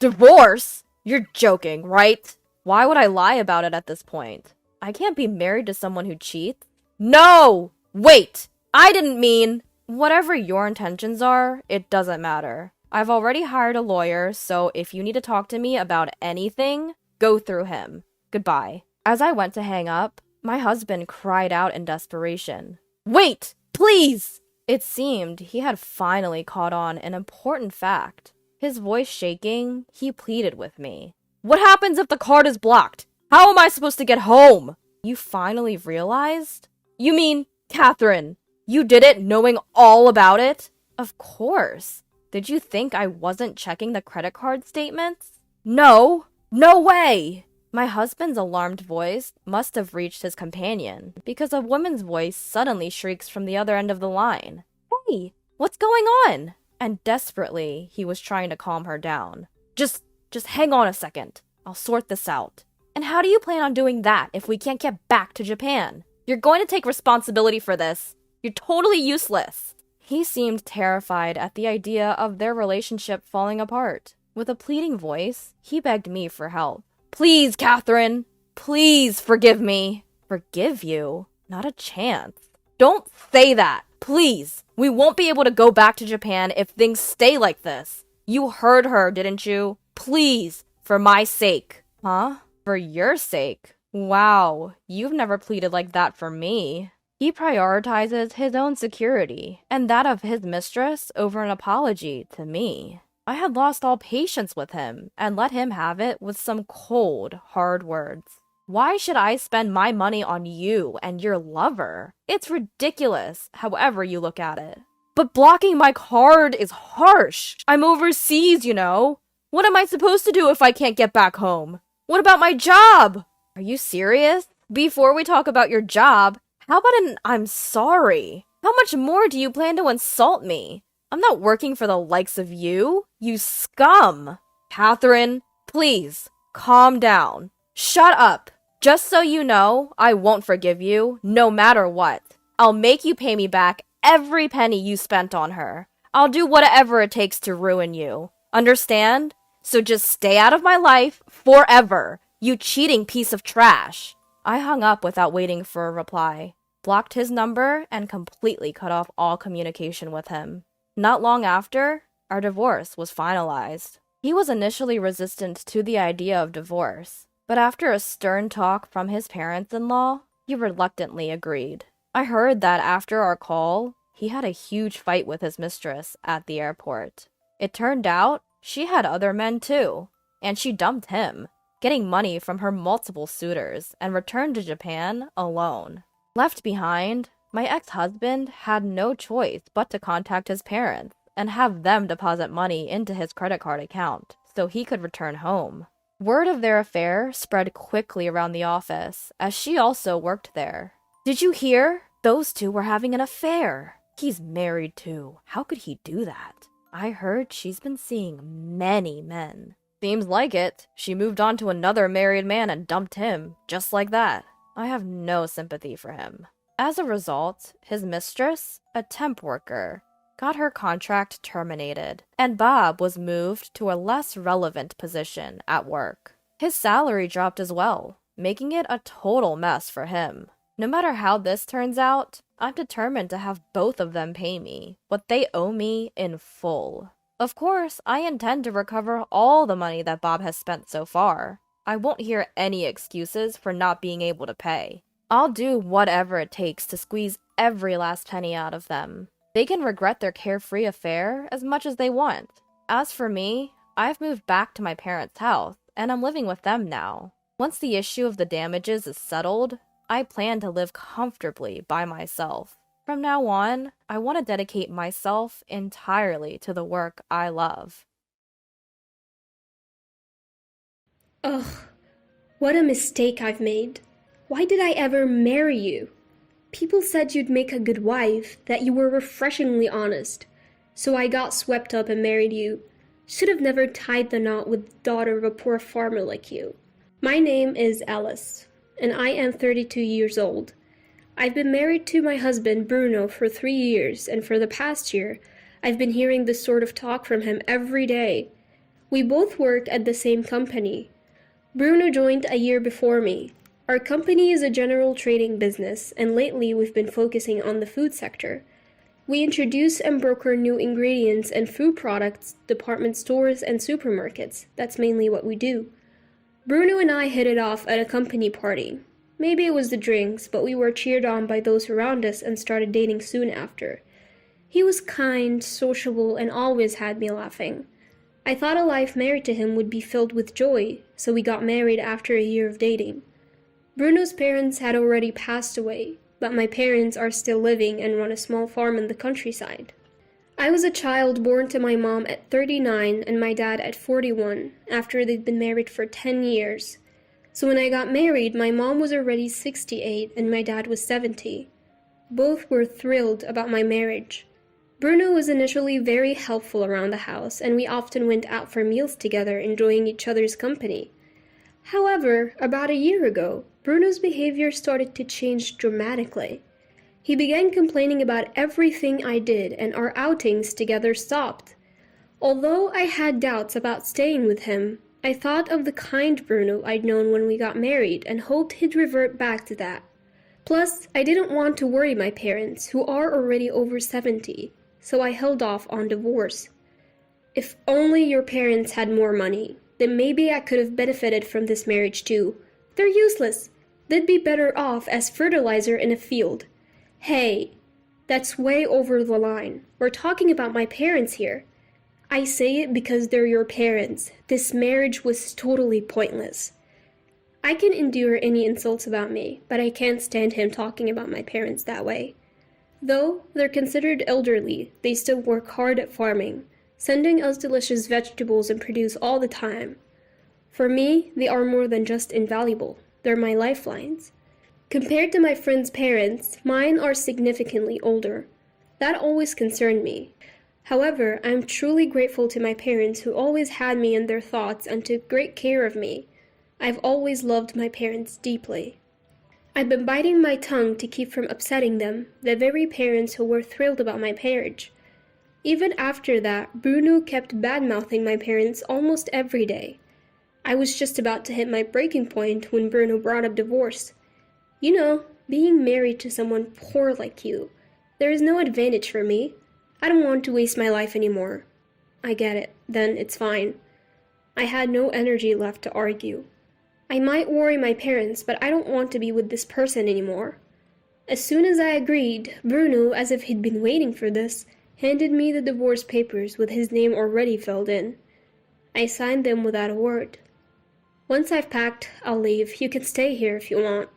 Divorce? You're joking, right?" Why would I lie about it at this point? I can't be married to someone who cheats. "No! Wait! I didn't mean..." "Whatever your intentions are, it doesn't matter. I've already hired a lawyer, so if you need to talk to me about anything, go through him. Goodbye." As I went to hang up, my husband cried out in desperation, "Wait! Please!" It seemed he had finally caught on an important fact. His voice shaking, he pleaded with me. "What happens if the card is blocked? How am I supposed to get home?" "You finally realized?" "You mean, Catherine, you did it knowing all about it?" "Of course. Did you think I wasn't checking the credit card statements?" "No! No way!" My husband's alarmed voice must have reached his companion, because a woman's voice suddenly shrieks from the other end of the line. "Hey, what's going on?" And desperately, he was trying to calm her down. Just hang on a second. I'll sort this out." "And how do you plan on doing that if we can't get back to Japan? You're going to take responsibility for this. You're totally useless." He seemed terrified at the idea of their relationship falling apart. With a pleading voice, he begged me for help. "Please, Catherine. Please forgive me." "Forgive you? Not a chance." "Don't say that. Please. We won't be able to go back to Japan if things stay like this. You heard her, didn't you? Please, for my sake." "Huh? For your sake? Wow, you've never pleaded like that for me." He prioritizes his own security and that of his mistress over an apology to me. I had lost all patience with him and let him have it with some cold, hard words. Why should I spend my money on you and your lover? It's ridiculous, however you look at it. "But blocking my card is harsh. I'm overseas, you know. What am I supposed to do if I can't get back home? What about my job?" Are you serious? Before we talk about your job, how about an "I'm sorry"? How much more do you plan to insult me? I'm not working for the likes of you, you scum. Catherine, please, calm down. Shut up. Just so you know, I won't forgive you, no matter what. I'll make you pay me back every penny you spent on her. I'll do whatever it takes to ruin you. Understand? So just stay out of my life forever, you cheating piece of trash. I hung up without waiting for a reply, blocked his number, and completely cut off all communication with him. Not long after, our divorce was finalized. He was initially resistant to the idea of divorce, but after a stern talk from his parents-in-law, he reluctantly agreed. I heard that after our call, he had a huge fight with his mistress at the airport. It turned out she had other men too, and she dumped him, getting money from her multiple suitors, and returned to Japan alone. Left behind, my ex-husband had no choice but to contact his parents and have them deposit money into his credit card account so he could return home. Word of their affair spread quickly around the office, as she also worked there. Did you hear? Those two were having an affair. He's married too. How could he do that? I heard she's been seeing many men. Seems like it. She moved on to another married man and dumped him, just like that. I have no sympathy for him. As a result, his mistress, a temp worker, got her contract terminated, and Bob was moved to a less relevant position at work. His salary dropped as well, making it a total mess for him. No matter how this turns out, I'm determined to have both of them pay me what they owe me in full. Of course, I intend to recover all the money that Bob has spent so far. I won't hear any excuses for not being able to pay. I'll do whatever it takes to squeeze every last penny out of them. They can regret their carefree affair as much as they want. As for me, I've moved back to my parents' house, and I'm living with them now. Once the issue of the damages is settled, I plan to live comfortably by myself. From now on, I want to dedicate myself entirely to the work I love. Ugh, what a mistake I've made. Why did I ever marry you? People said you'd make a good wife, that you were refreshingly honest. So I got swept up and married you. Should have never tied the knot with the daughter of a poor farmer like you. My name is Alice, and I am 32 years old. I've been married to my husband, Bruno, for 3 years, and for the past year, I've been hearing this sort of talk from him every day. We both worked at the same company. Bruno joined a year before me. Our company is a general trading business, and lately we've been focusing on the food sector. We introduce and broker new ingredients and food products, department stores, and supermarkets. That's mainly what we do. Bruno and I hit it off at a company party. Maybe it was the drinks, but we were cheered on by those around us and started dating soon after. He was kind, sociable, and always had me laughing. I thought a life married to him would be filled with joy, so we got married after a year of dating. Bruno's parents had already passed away, but my parents are still living and run a small farm in the countryside. I was a child born to my mom at 39 and my dad at 41, after they'd been married for 10 years. So when I got married, my mom was already 68 and my dad was 70. Both were thrilled about my marriage. Bruno was initially very helpful around the house, and we often went out for meals together, enjoying each other's company. However, about a year ago, Bruno's behavior started to change dramatically. He began complaining about everything I did, and our outings together stopped. Although I had doubts about staying with him, I thought of the kind Bruno I'd known when we got married and hoped he'd revert back to that. Plus, I didn't want to worry my parents, who are already over 70, so I held off on divorce. If only your parents had more money, then maybe I could have benefited from this marriage too. They're useless. They'd be better off as fertilizer in a field. Hey, that's way over the line. We're talking about my parents here. I say it because they're your parents. This marriage was totally pointless. I can endure any insults about me, but I can't stand him talking about my parents that way. Though they're considered elderly, they still work hard at farming, sending us delicious vegetables and produce all the time. For me, they are more than just invaluable. They're my lifelines. Compared to my friends' parents, mine are significantly older. That always concerned me. However, I'm truly grateful to my parents who always had me in their thoughts and took great care of me. I've always loved my parents deeply. I've been biting my tongue to keep from upsetting them, the very parents who were thrilled about my marriage. Even after that, Bruno kept bad-mouthing my parents almost every day. I was just about to hit my breaking point when Bruno brought up divorce. You know, being married to someone poor like you, there is no advantage for me. I don't want to waste my life anymore. I get it, then it's fine. I had no energy left to argue. I might worry my parents, but I don't want to be with this person anymore. As soon as I agreed, Bruno, as if he'd been waiting for this, handed me the divorce papers with his name already filled in. I signed them without a word. Once I've packed, I'll leave. You can stay here if you want.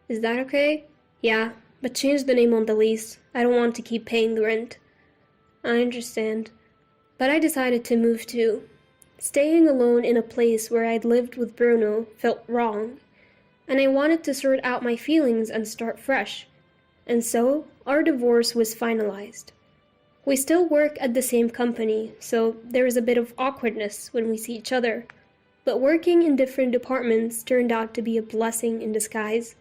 Is that okay? Yeah, but change the name on the lease. I don't want to keep paying the rent. I understand. But I decided to move too. Staying alone in a place where I'd lived with Bruno felt wrong, and I wanted to sort out my feelings and start fresh. And so, our divorce was finalized. We still work at the same company, so there is a bit of awkwardness when we see each other. But working in different departments turned out to be a blessing in disguise.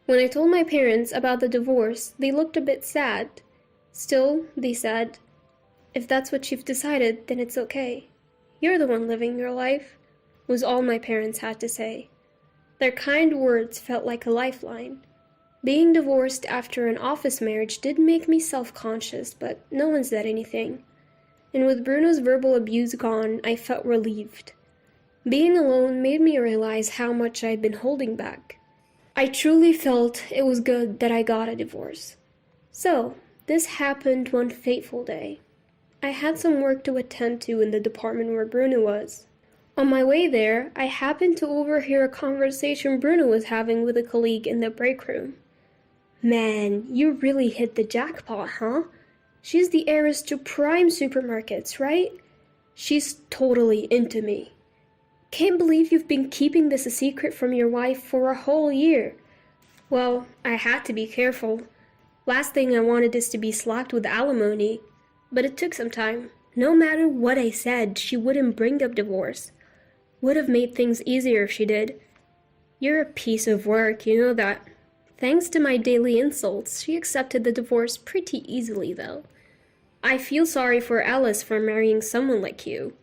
When I told my parents about the divorce, they looked a bit sad. Still, they said, "If that's what you've decided, then it's okay. You're the one living your life," was all my parents had to say. Their kind words felt like a lifeline. Being divorced after an office marriage did make me self-conscious, but no one said anything. And with Bruno's verbal abuse gone, I felt relieved. Being alone made me realize how much I'd been holding back. I truly felt it was good that I got a divorce. So, this happened one fateful day. I had some work to attend to in the department where Bruno was. On my way there, I happened to overhear a conversation Bruno was having with a colleague in the break room. "Man, you really hit the jackpot, huh? She's the heiress to Prime supermarkets, right? She's totally into me. Can't believe you've been keeping this a secret from your wife for a whole year." Well, I had to be careful. Last thing I wanted is to be slapped with alimony. But it took some time. No matter what I said, she wouldn't bring up divorce. Would have made things easier if she did. "You're a piece of work, you know that." Thanks to my daily insults, she accepted the divorce pretty easily, though. "I feel sorry for Alice for marrying someone like you."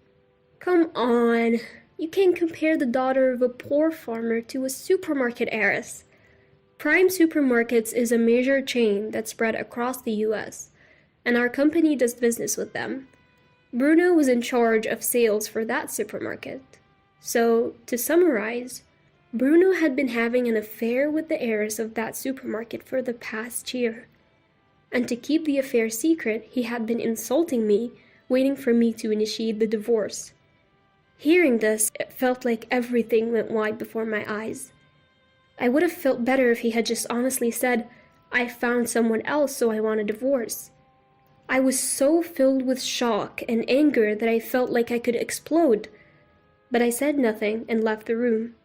Come on. You can't compare the daughter of a poor farmer to a supermarket heiress. Prime Supermarkets is a major chain that's spread across the US, and our company does business with them. Bruno was in charge of sales for that supermarket. So, to summarize, Bruno had been having an affair with the heiress of that supermarket for the past year. And to keep the affair secret, he had been insulting me, waiting for me to initiate the divorce. Hearing this, it felt like everything went wide before my eyes. I would have felt better if he had just honestly said, "I found someone else, so I want a divorce." I was so filled with shock and anger that I felt like I could explode. But I said nothing and left the room.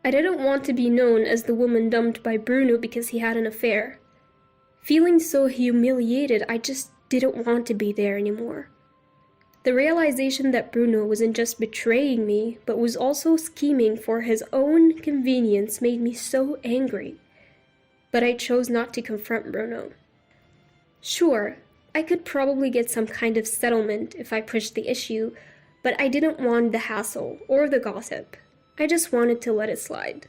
I didn't want to be known as the woman dumped by Bruno because he had an affair. Feeling so humiliated, I just didn't want to be there anymore. The realization that Bruno wasn't just betraying me, but was also scheming for his own convenience made me so angry. But I chose not to confront Bruno. Sure, I could probably get some kind of settlement if I pushed the issue, but I didn't want the hassle or the gossip. I just wanted to let it slide.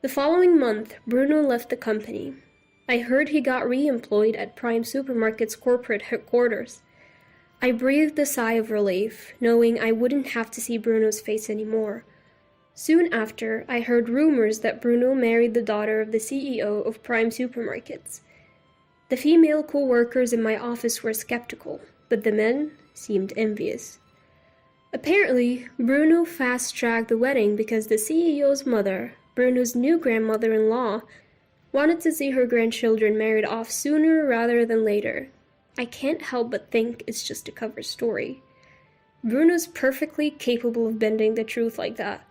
The following month, Bruno left the company. I heard he got re-employed at Prime Supermarket's corporate headquarters. I breathed a sigh of relief, knowing I wouldn't have to see Bruno's face anymore. Soon after, I heard rumors that Bruno married the daughter of the CEO of Prime Supermarkets. The female co-workers in my office were skeptical, but the men seemed envious. Apparently, Bruno fast-tracked the wedding because the CEO's mother, Bruno's new grandmother-in-law, wanted to see her grandchildren married off sooner rather than later. I can't help but think it's just a cover story. Bruno's perfectly capable of bending the truth like that.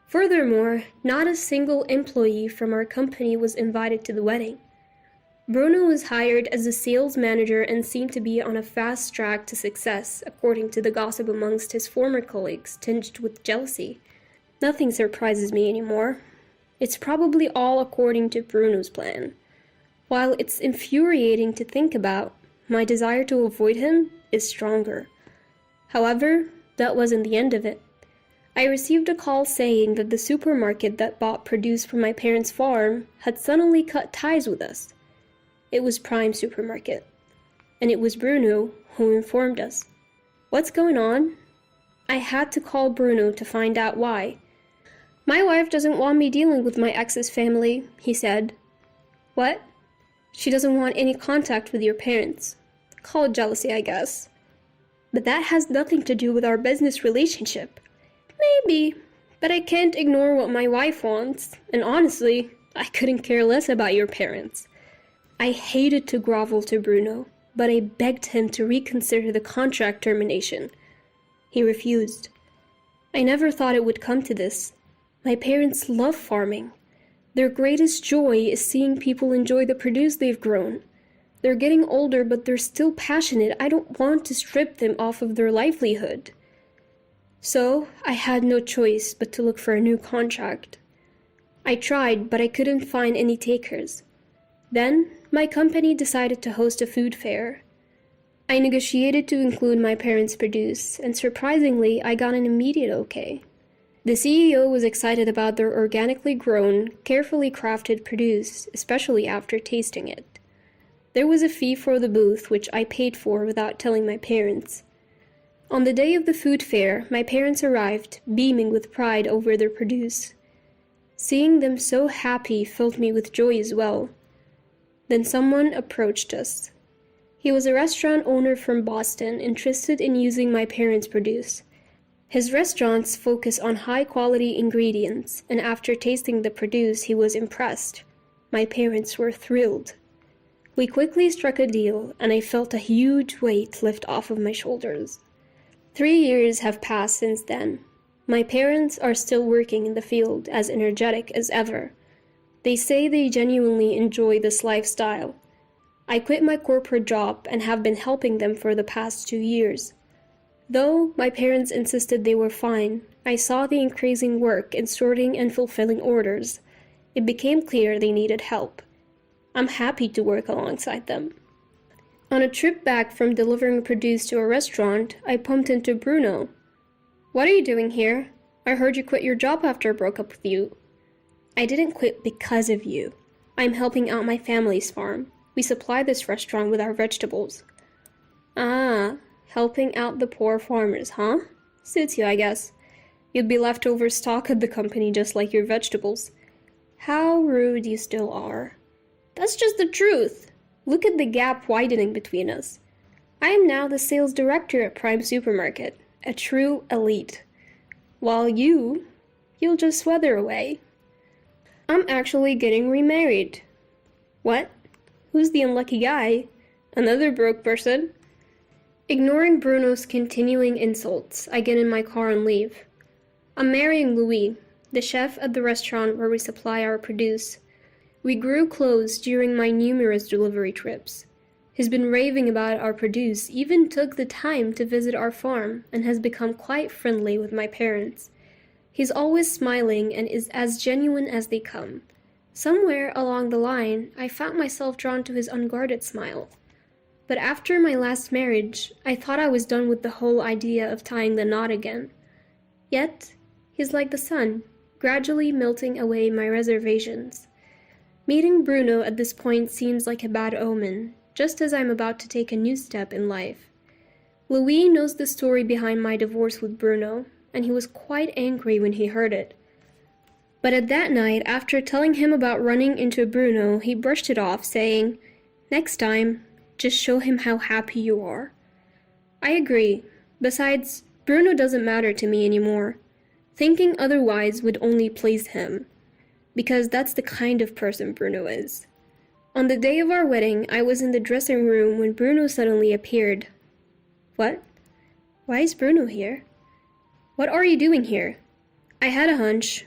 Furthermore, not a single employee from our company was invited to the wedding. Bruno was hired as a sales manager and seemed to be on a fast track to success, according to the gossip amongst his former colleagues, tinged with jealousy. Nothing surprises me anymore. It's probably all according to Bruno's plan. While it's infuriating to think about, my desire to avoid him is stronger. However, that wasn't the end of it. I received a call saying that the supermarket that bought produce from my parents' farm had suddenly cut ties with us. It was Prime Supermarket, and it was Bruno who informed us. What's going on? I had to call Bruno to find out why. "My wife doesn't want me dealing with my ex's family," he said. "What? She doesn't want any contact with your parents. Call it jealousy, I guess. But that has nothing to do with our business relationship. Maybe, but I can't ignore what my wife wants, and honestly, I couldn't care less about your parents. I hated to grovel to Bruno, but I begged him to reconsider the contract termination. He refused. I never thought it would come to this. My parents love farming. Their greatest joy is seeing people enjoy the produce they've grown. They're getting older, but they're still passionate. I don't want to strip them off of their livelihood. So, I had no choice but to look for a new contract. I tried, but I couldn't find any takers. Then, my company decided to host a food fair. I negotiated to include my parents' produce, and surprisingly, I got an immediate okay. The CEO was excited about their organically grown, carefully crafted produce, especially after tasting it. There was a fee for the booth, which I paid for without telling my parents. On the day of the food fair, my parents arrived, beaming with pride over their produce. Seeing them so happy filled me with joy as well. Then someone approached us. He was a restaurant owner from Boston, interested in using my parents' produce. His restaurants focus on high-quality ingredients, and after tasting the produce, he was impressed. My parents were thrilled. We quickly struck a deal, and I felt a huge weight lift off of my shoulders. 3 years have passed since then. My parents are still working in the field, as energetic as ever. They say they genuinely enjoy this lifestyle. I quit my corporate job and have been helping them for the past 2 years. Though my parents insisted they were fine, I saw the increasing work in sorting and fulfilling orders. It became clear they needed help. I'm happy to work alongside them. On a trip back from delivering produce to a restaurant, I bumped into Bruno. "What are you doing here? I heard you quit your job after I broke up with you." "I didn't quit because of you. I'm helping out my family's farm. We supply this restaurant with our vegetables." "Ah, helping out the poor farmers, huh? Suits you, I guess. You'd be leftover stock at the company just like your vegetables." "How rude you still are." "That's just the truth. Look at the gap widening between us. I am now the sales director at Prime Supermarket, a true elite. While you'll just weather away. I'm actually getting remarried." "What? Who's the unlucky guy? Another broke person?" Ignoring Bruno's continuing insults, I get in my car and leave. I'm marrying Louis, the chef at the restaurant where we supply our produce. We grew close during my numerous delivery trips. He's been raving about our produce, even took the time to visit our farm, and has become quite friendly with my parents. He's always smiling and is as genuine as they come. Somewhere along the line, I found myself drawn to his unguarded smile. But after my last marriage, I thought I was done with the whole idea of tying the knot again. Yet, he's like the sun, gradually melting away my reservations. Meeting Bruno at this point seems like a bad omen, just as I'm about to take a new step in life. Louis knows the story behind my divorce with Bruno, and he was quite angry when he heard it. But at that night, after telling him about running into Bruno, he brushed it off, saying, "Next time, just show him how happy you are." I agree. Besides, Bruno doesn't matter to me anymore. Thinking otherwise would only please him, because that's the kind of person Bruno is. On the day of our wedding, I was in the dressing room when Bruno suddenly appeared. "What? Why is Bruno here? What are you doing here?" "I had a hunch.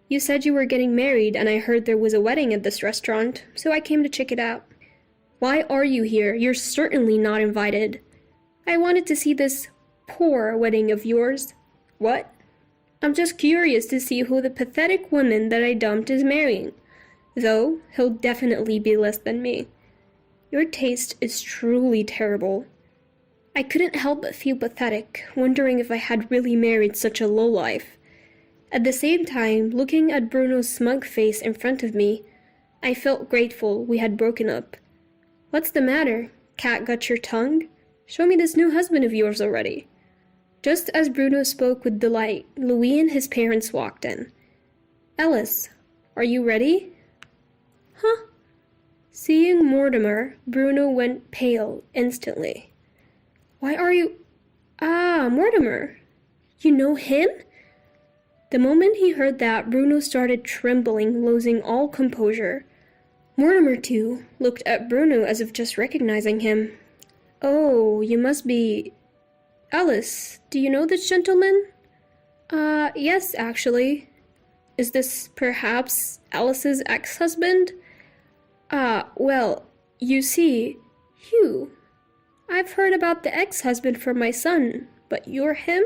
You said you were getting married, and I heard there was a wedding at this restaurant, so I came to check it out." "Why are you here? You're certainly not invited." "I wanted to see this poor wedding of yours." "What?" "I'm just curious to see who the pathetic woman that I dumped is marrying. Though, he'll definitely be less than me." "Your taste is truly terrible." I couldn't help but feel pathetic, wondering if I had really married such a lowlife. At the same time, looking at Bruno's smug face in front of me, I felt grateful we had broken up. "What's the matter? Cat got your tongue? Show me this new husband of yours already." Just as Bruno spoke with delight, Louis and his parents walked in. "Ellis, are you ready?" "Huh? Seeing Mortimer, Bruno went pale instantly. Why are you... Ah, Mortimer. You know him? The moment he heard that, Bruno started trembling, losing all composure. Mortimer, too, looked at Bruno as if just recognizing him. Oh, you must be... Alice, do you know this gentleman? Yes, actually. Is this perhaps Alice's ex-husband? Well, you see, Hugh. I've heard about the ex-husband from my son, but you're him?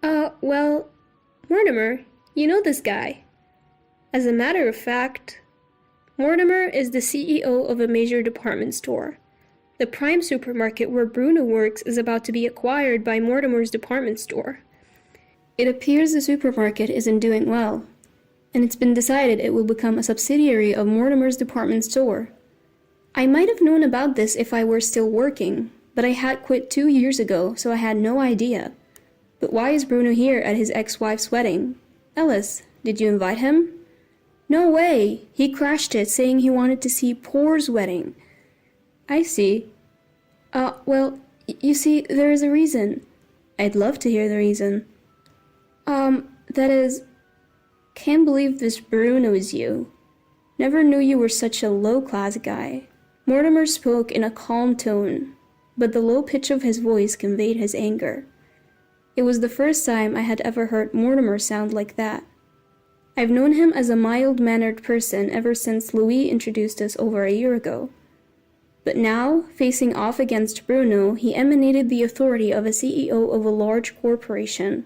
Well, Mortimer, you know this guy. As a matter of fact, Mortimer is the CEO of a major department store. The Prime supermarket where Bruno works is about to be acquired by Mortimer's department store. It appears the supermarket isn't doing well, and it's been decided it will become a subsidiary of Mortimer's department store. I might have known about this if I were still working, but I had quit 2 years ago, so I had no idea. But why is Bruno here at his ex-wife's wedding? Alice, did you invite him? No way! He crashed it, saying he wanted to see Poor's wedding. I see. Well, you see, there is a reason. I'd love to hear the reason. That is... Can't believe this Bruno is you. Never knew you were such a low-class guy. Mortimer spoke in a calm tone, but the low pitch of his voice conveyed his anger. It was the first time I had ever heard Mortimer sound like that. I've known him as a mild-mannered person ever since Louis introduced us over a year ago. But now, facing off against Bruno, he emanated the authority of a CEO of a large corporation,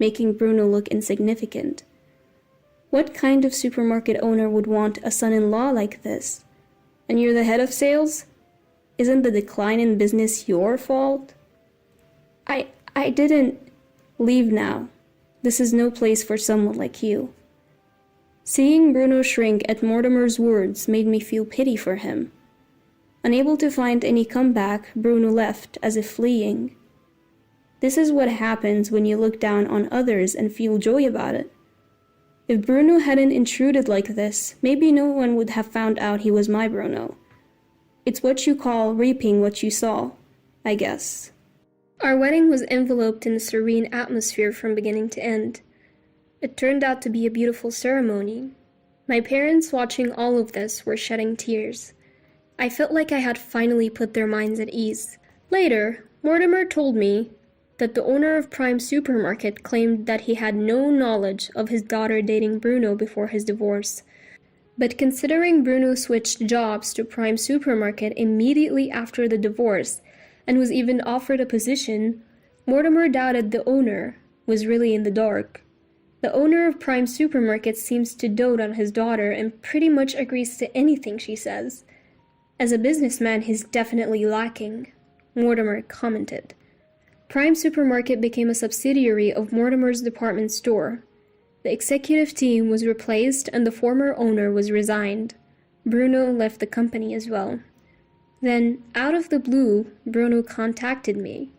making Bruno look insignificant. What kind of supermarket owner would want a son-in-law like this? And you're the head of sales? Isn't the decline in business your fault? I didn't... Leave now. This is no place for someone like you. Seeing Bruno shrink at Mortimer's words made me feel pity for him. Unable to find any comeback, Bruno left as if fleeing. This is what happens when you look down on others and feel joy about it. If Bruno hadn't intruded like this, maybe no one would have found out he was my Bruno. It's what you call reaping what you sow, I guess. Our wedding was enveloped in a serene atmosphere from beginning to end. It turned out to be a beautiful ceremony. My parents, watching all of this, were shedding tears. I felt like I had finally put their minds at ease. Later, Mortimer told me that the owner of Prime Supermarket claimed that he had no knowledge of his daughter dating Bruno before his divorce. But considering Bruno switched jobs to Prime Supermarket immediately after the divorce and was even offered a position, Mortimer doubted the owner was really in the dark. The owner of Prime Supermarket seems to dote on his daughter and pretty much agrees to anything she says. As a businessman, he's definitely lacking, Mortimer commented. Prime Supermarket became a subsidiary of Mortimer's department store. The executive team was replaced and the former owner was resigned. Bruno left the company as well. Then, out of the blue, Bruno contacted me,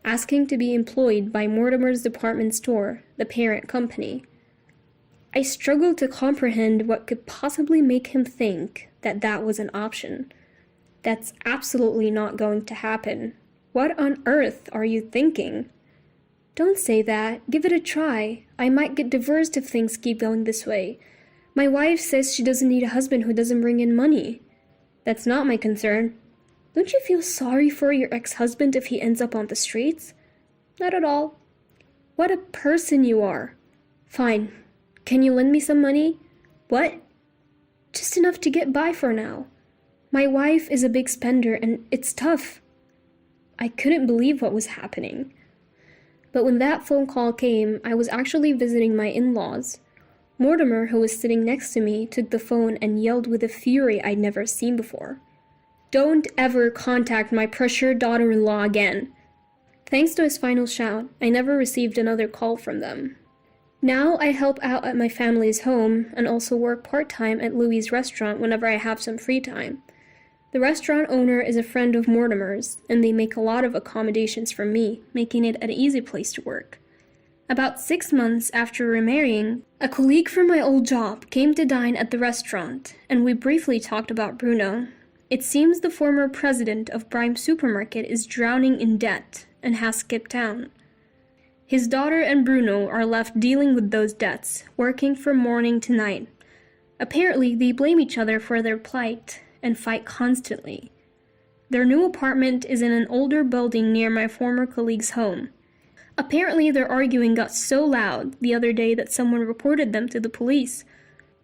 asking to be employed by Mortimer's department store, the parent company. I struggled to comprehend what could possibly make him think that that was an option. That's absolutely not going to happen. What on earth are you thinking? Don't say that. Give it a try. I might get divorced if things keep going this way. My wife says she doesn't need a husband who doesn't bring in money. That's not my concern. Don't you feel sorry for your ex-husband if he ends up on the streets? Not at all. What a person you are. Fine. Can you lend me some money? What? Just enough to get by for now. My wife is a big spender and it's tough. I couldn't believe what was happening. But when that phone call came, I was actually visiting my in-laws. Mortimer, who was sitting next to me, took the phone and yelled with a fury I'd never seen before. Don't ever contact my precious daughter-in-law again. Thanks to his final shout, I never received another call from them. Now I help out at my family's home and also work part-time at Louis' restaurant whenever I have some free time. The restaurant owner is a friend of Mortimer's, and they make a lot of accommodations for me, making it an easy place to work. About 6 months after remarrying, a colleague from my old job came to dine at the restaurant, and we briefly talked about Bruno. It seems the former president of Prime Supermarket is drowning in debt and has skipped town. His daughter and Bruno are left dealing with those debts, working from morning to night. Apparently, they blame each other for their plight and fight constantly. Their new apartment is in an older building near my former colleague's home. Apparently, their arguing got so loud the other day that someone reported them to the police.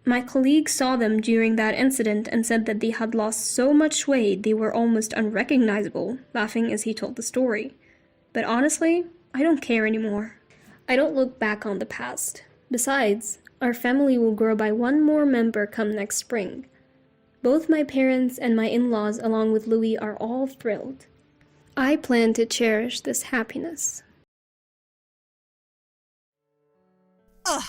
My colleague saw them during that incident and said that they had lost so much weight they were almost unrecognizable, laughing as he told the story. But honestly, I don't care anymore. I don't look back on the past. Besides, our family will grow by one more member come next spring. Both my parents and my in-laws along with Louis are all thrilled. I plan to cherish this happiness. Ugh,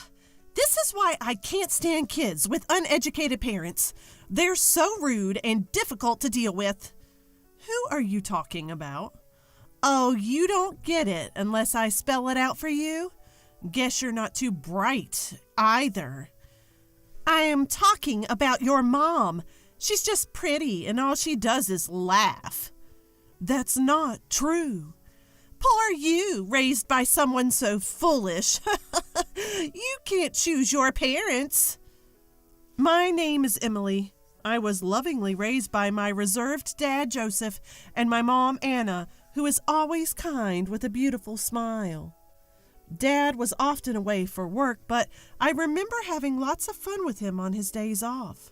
this is why I can't stand kids with uneducated parents. They're so rude and difficult to deal with. Who are you talking about? Oh, you don't get it unless I spell it out for you? Guess you're not too bright either. I am talking about your mom. She's just pretty and all she does is laugh. That's not true. Poor you, raised by someone so foolish. You can't choose your parents. My name is Emily. I was lovingly raised by my reserved dad, Joseph, and my mom, Anna, who is always kind with a beautiful smile. Dad was often away for work, but I remember having lots of fun with him on his days off.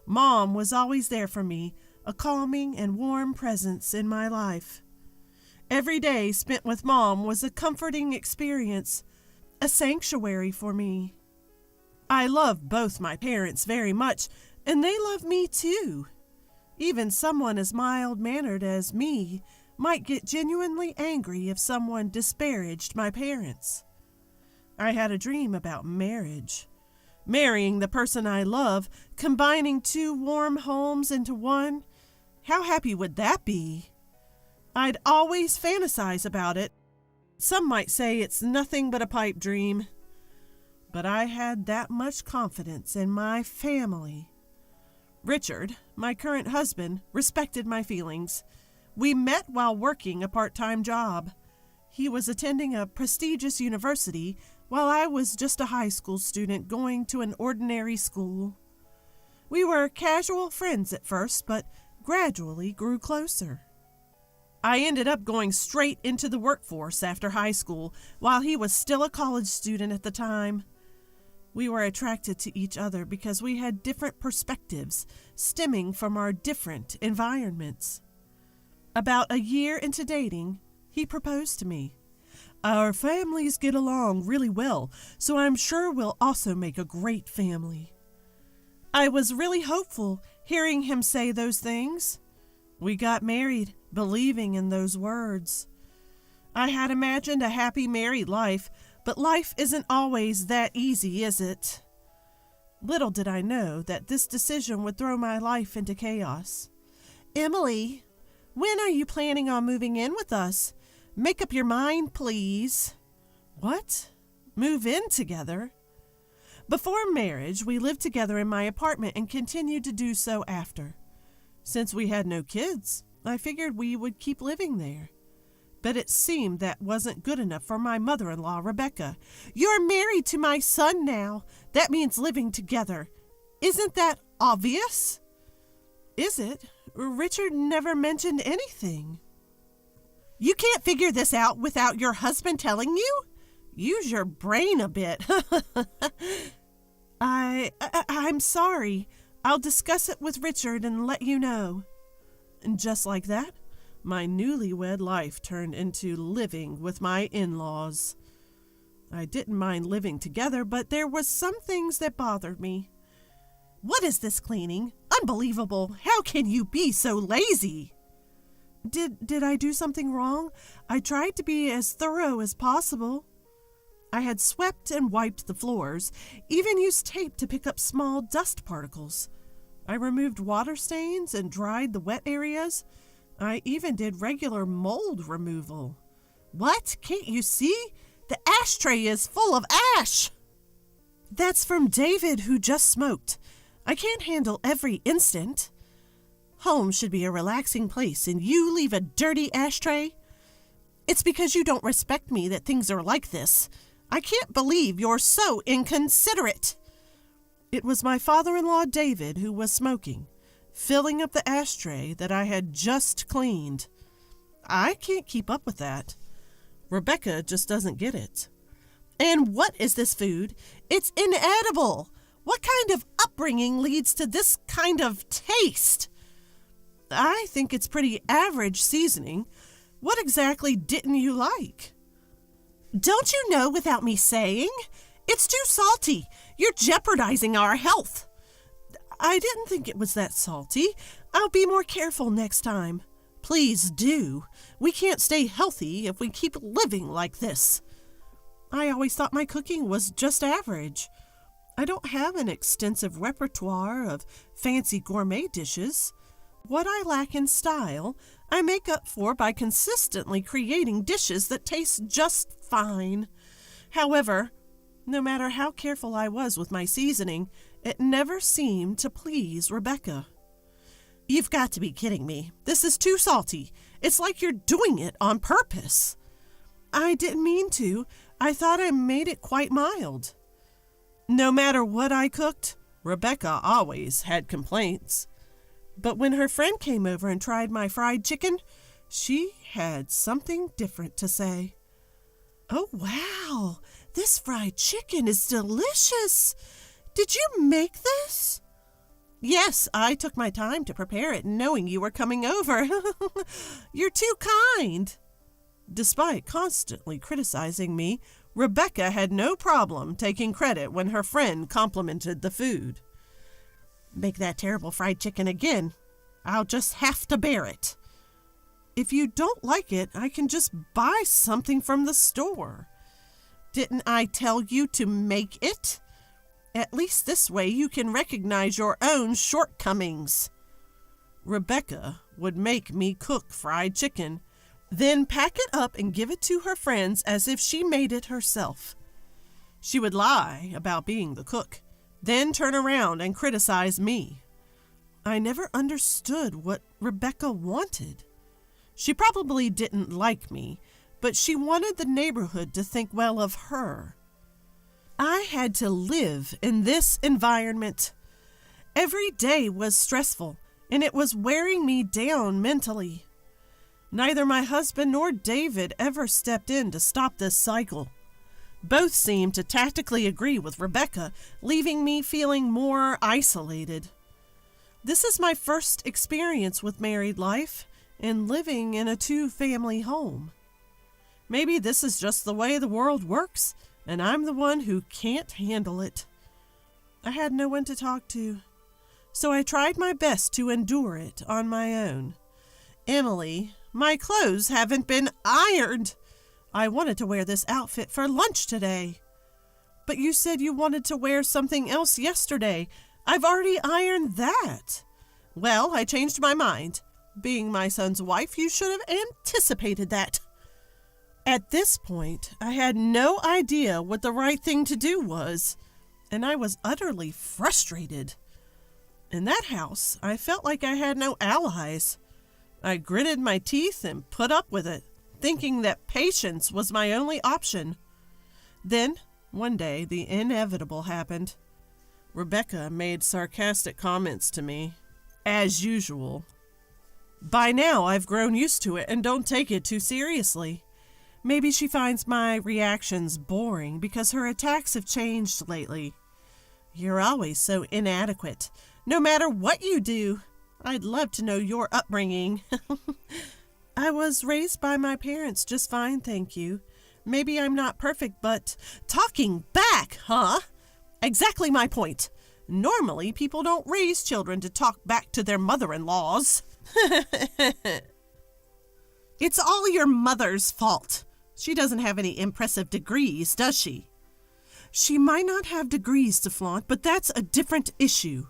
Mom was always there for me, a calming and warm presence in my life. Every day spent with Mom was a comforting experience, a sanctuary for me. I love both my parents very much, and they love me too. Even someone as mild-mannered as me might get genuinely angry if someone disparaged my parents. I had a dream about marriage. Marrying the person I love, combining two warm homes into one. How happy would that be? I'd always fantasize about it. Some might say it's nothing but a pipe dream. But I had that much confidence in my family. Richard, my current husband, respected my feelings. We met while working a part-time job. He was attending a prestigious university while I was just a high school student going to an ordinary school. We were casual friends at first, but gradually grew closer. I ended up going straight into the workforce after high school while he was still a college student at the time. We were attracted to each other because we had different perspectives stemming from our different environments. About a year into dating, he proposed to me. Our families get along really well, so I'm sure we'll also make a great family. I was really hopeful hearing him say those things. We got married, believing in those words. I had imagined a happy married life, but life isn't always that easy, is it? Little did I know that this decision would throw my life into chaos. Emily, when are you planning on moving in with us? Make up your mind, please. What? Move in together? Before marriage, we lived together in my apartment and continued to do so after. Since we had no kids, I figured we would keep living there. But it seemed that wasn't good enough for my mother-in-law, Rebecca. You're married to my son now. That means living together. Isn't that obvious? Is it? Richard never mentioned anything. You can't figure this out without your husband telling you? Use your brain a bit. I'm sorry. I'll discuss it with Richard and let you know. And just like that, my newlywed life turned into living with my in-laws. I didn't mind living together, but there was some things that bothered me. What is this cleaning? Unbelievable. How can you be so lazy? Did I do something wrong? I tried to be as thorough as possible. I had swept and wiped the floors, even used tape to pick up small dust particles. I removed water stains and dried the wet areas. I even did regular mold removal. What? Can't you see? The ashtray is full of ash. That's from David, who just smoked. I can't handle every instant. Home should be a relaxing place, and you leave a dirty ashtray? It's because you don't respect me that things are like this. I can't believe you're so inconsiderate. It was my father-in-law, David, who was smoking, filling up the ashtray that I had just cleaned. I can't keep up with that. Rebecca just doesn't get it. And what is this food? It's inedible. What kind of upbringing leads to this kind of taste? I think it's pretty average seasoning. What exactly didn't you like? Don't you know without me saying? It's too salty. You're jeopardizing our health. I didn't think it was that salty. I'll be more careful next time. Please do. We can't stay healthy if we keep living like this. I always thought my cooking was just average. I don't have an extensive repertoire of fancy gourmet dishes. What I lack in style, I make up for by consistently creating dishes that taste just fine. However, no matter how careful I was with my seasoning, it never seemed to please Rebecca. You've got to be kidding me. This is too salty. It's like you're doing it on purpose. I didn't mean to. I thought I made it quite mild. No matter what I cooked, Rebecca always had complaints. But when her friend came over and tried my fried chicken, she had something different to say. Oh, wow, this fried chicken is delicious. Did you make this? Yes, I took my time to prepare it, knowing you were coming over. You're too kind. Despite constantly criticizing me, Rebecca had no problem taking credit when her friend complimented the food. Make that terrible fried chicken again. I'll just have to bear it. If you don't like it, I can just buy something from the store. Didn't I tell you to make it? At least this way you can recognize your own shortcomings. Rebecca would make me cook fried chicken, then pack it up and give it to her friends as if she made it herself. She would lie about being the cook, then turn around and criticize me. I never understood what Rebecca wanted. She probably didn't like me, but she wanted the neighborhood to think well of her. I had to live in this environment. Every day was stressful, and it was wearing me down mentally. Neither my husband nor David ever stepped in to stop this cycle. Both seemed to tactically agree with Rebecca, leaving me feeling more isolated. This is my first experience with married life and living in a two-family home. Maybe this is just the way the world works, and I'm the one who can't handle it. I had no one to talk to, so I tried my best to endure it on my own. Emily, my clothes haven't been ironed. I wanted to wear this outfit for lunch today. But you said you wanted to wear something else yesterday. I've already ironed that. Well, I changed my mind. Being my son's wife, you should have anticipated that. At this point, I had no idea what the right thing to do was, and I was utterly frustrated. In that house, I felt like I had no allies. I gritted my teeth and put up with it, thinking that patience was my only option. Then, one day, the inevitable happened. Rebecca made sarcastic comments to me, as usual. By now, I've grown used to it and don't take it too seriously. Maybe she finds my reactions boring because her attacks have changed lately. You're always so inadequate, no matter what you do. I'd love to know your upbringing. I was raised by my parents just fine, thank you. Maybe I'm not perfect, but talking back, huh? Exactly my point. Normally, people don't raise children to talk back to their mother-in-laws. It's all your mother's fault. She doesn't have any impressive degrees, does she? She might not have degrees to flaunt, but that's a different issue.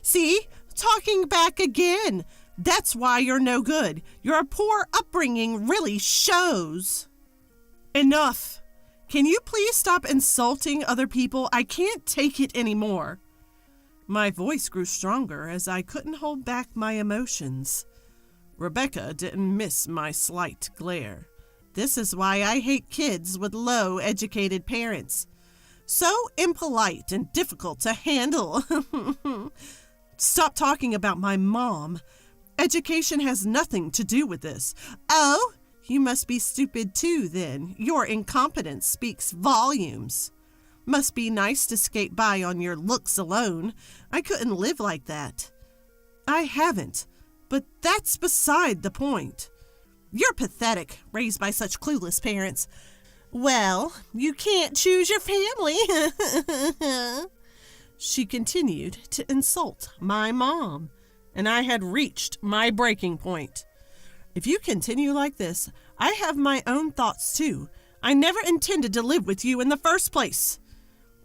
See? Talking back again. That's why you're no good. Your poor upbringing really shows. Enough. Can you please stop insulting other people? I can't take it anymore. My voice grew stronger as I couldn't hold back my emotions. Rebecca didn't miss my slight glare. This is why I hate kids with low-educated parents. So impolite and difficult to handle. Stop talking about my mom. Education has nothing to do with this. Oh, you must be stupid too, then. Your incompetence speaks volumes. Must be nice to skate by on your looks alone. I couldn't live like that. I haven't, but that's beside the point. You're pathetic, raised by such clueless parents. Well, you can't choose your family. She continued to insult my mom, and I had reached my breaking point. If you continue like this, I have my own thoughts too. I never intended to live with you in the first place.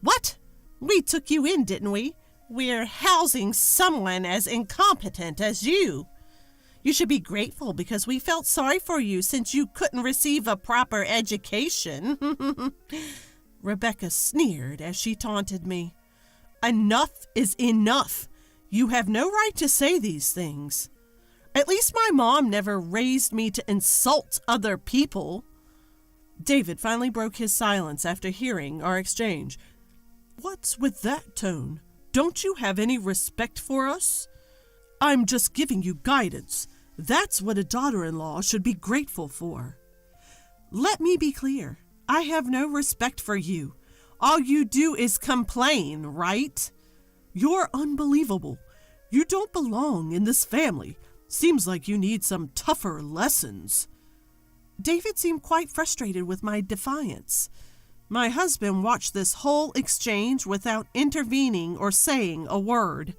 What? We took you in, didn't we? We're housing someone as incompetent as you. You should be grateful because we felt sorry for you since you couldn't receive a proper education. Rebecca sneered as she taunted me. Enough is enough. You have no right to say these things. At least my mom never raised me to insult other people. David finally broke his silence after hearing our exchange. What's with that tone? Don't you have any respect for us? I'm just giving you guidance. That's what a daughter-in-law should be grateful for. Let me be clear. I have no respect for you. All you do is complain, right? You're unbelievable. You don't belong in this family. Seems like you need some tougher lessons. David seemed quite frustrated with my defiance. My husband watched this whole exchange without intervening or saying a word.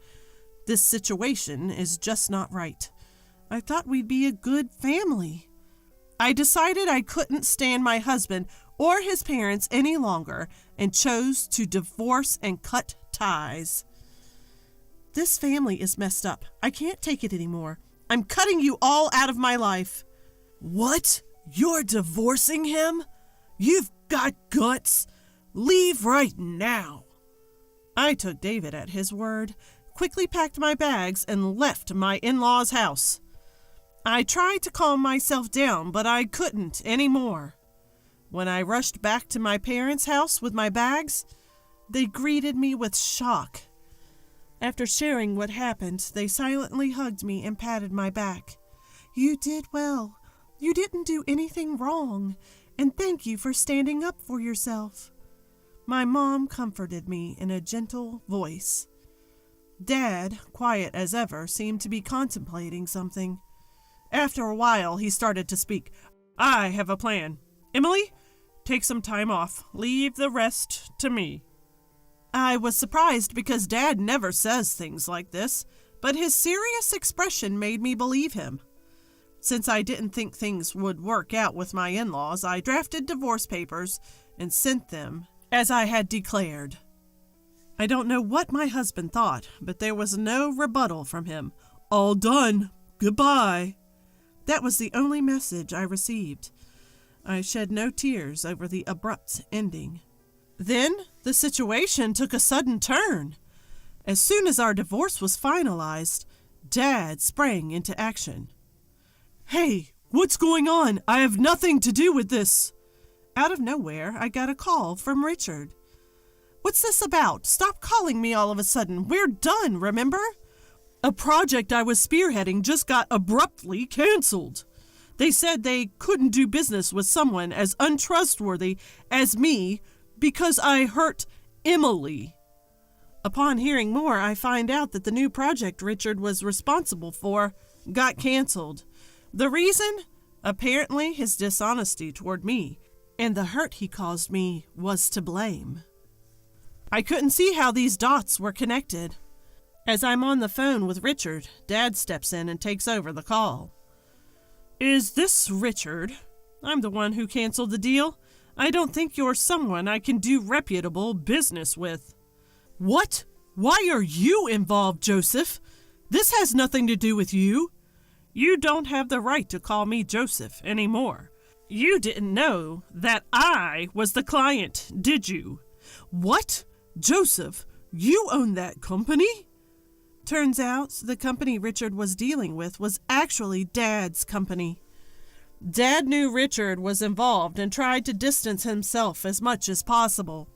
This situation is just not right. I thought we'd be a good family. I decided I couldn't stand my husband or his parents any longer and chose to divorce and cut ties. This family is messed up. I can't take it anymore. I'm cutting you all out of my life. What? You're divorcing him? You've got guts. Leave right now. I took David at his word, quickly packed my bags, and left my in-laws' house. I tried to calm myself down, but I couldn't anymore. When I rushed back to my parents' house with my bags, they greeted me with shock. After sharing what happened, they silently hugged me and patted my back. You did well. You didn't do anything wrong, and thank you for standing up for yourself. My mom comforted me in a gentle voice. Dad, quiet as ever, seemed to be contemplating something. After a while, he started to speak. I have a plan. Emily, take some time off. Leave the rest to me. I was surprised because Dad never says things like this, but his serious expression made me believe him. Since I didn't think things would work out with my in-laws, I drafted divorce papers and sent them, as I had declared. I don't know what my husband thought, but there was no rebuttal from him. All done. Goodbye. That was the only message I received. I shed no tears over the abrupt ending. Then the situation took a sudden turn. As soon as our divorce was finalized, Dad sprang into action. Hey, what's going on? I have nothing to do with this. Out of nowhere, I got a call from Richard. What's this about? Stop calling me all of a sudden. We're done, remember? A project I was spearheading just got abruptly canceled. They said they couldn't do business with someone as untrustworthy as me because I hurt Emily. Upon hearing more, I find out that the new project Richard was responsible for got canceled. The reason? Apparently his dishonesty toward me, and the hurt he caused me was to blame. I couldn't see how these dots were connected. As I'm on the phone with Richard, Dad steps in and takes over the call. Is this Richard? I'm the one who canceled the deal. I don't think you're someone I can do reputable business with. What? Why are you involved, Joseph? This has nothing to do with you. You don't have the right to call me Joseph anymore. You didn't know that I was the client, did you? What? Joseph, you own that company? Turns out the company Richard was dealing with was actually Dad's company. Dad knew Richard was involved and tried to distance himself as much as possible.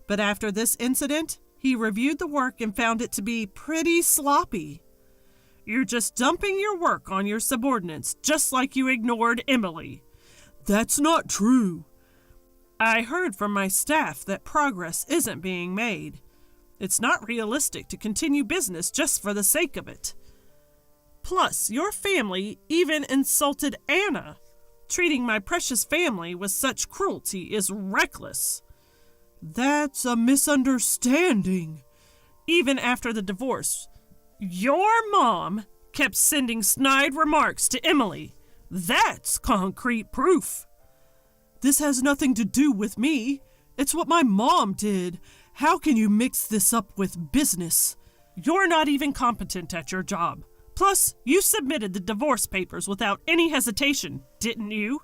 But after this incident, he reviewed the work and found it to be pretty sloppy. You're just dumping your work on your subordinates, just like you ignored Emily. That's not true. I heard from my staff that progress isn't being made. It's not realistic to continue business just for the sake of it. Plus, your family even insulted Anna. Treating my precious family with such cruelty is reckless. That's a misunderstanding. Even after the divorce, your mom kept sending snide remarks to Emily. That's concrete proof. This has nothing to do with me. It's what my mom did. How can you mix this up with business? You're not even competent at your job. Plus, you submitted the divorce papers without any hesitation, didn't you?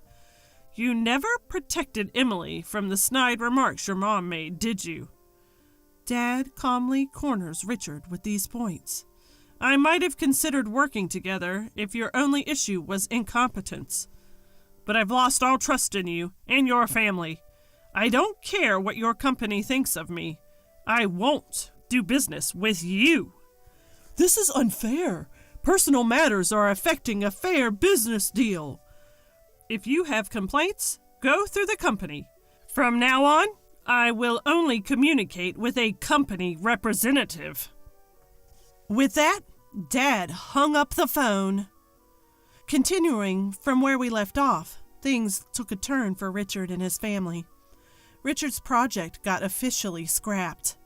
You never protected Emily from the snide remarks your mom made, did you? Dad calmly corners Richard with these points. I might have considered working together if your only issue was incompetence. But I've lost all trust in you and your family. I don't care what your company thinks of me. I won't do business with you. This is unfair. Personal matters are affecting a fair business deal. If you have complaints, go through the company. From now on, I will only communicate with a company representative. With that, Dad hung up the phone. Continuing from where we left off, things took a turn for Richard and his family. Richard's project got officially scrapped.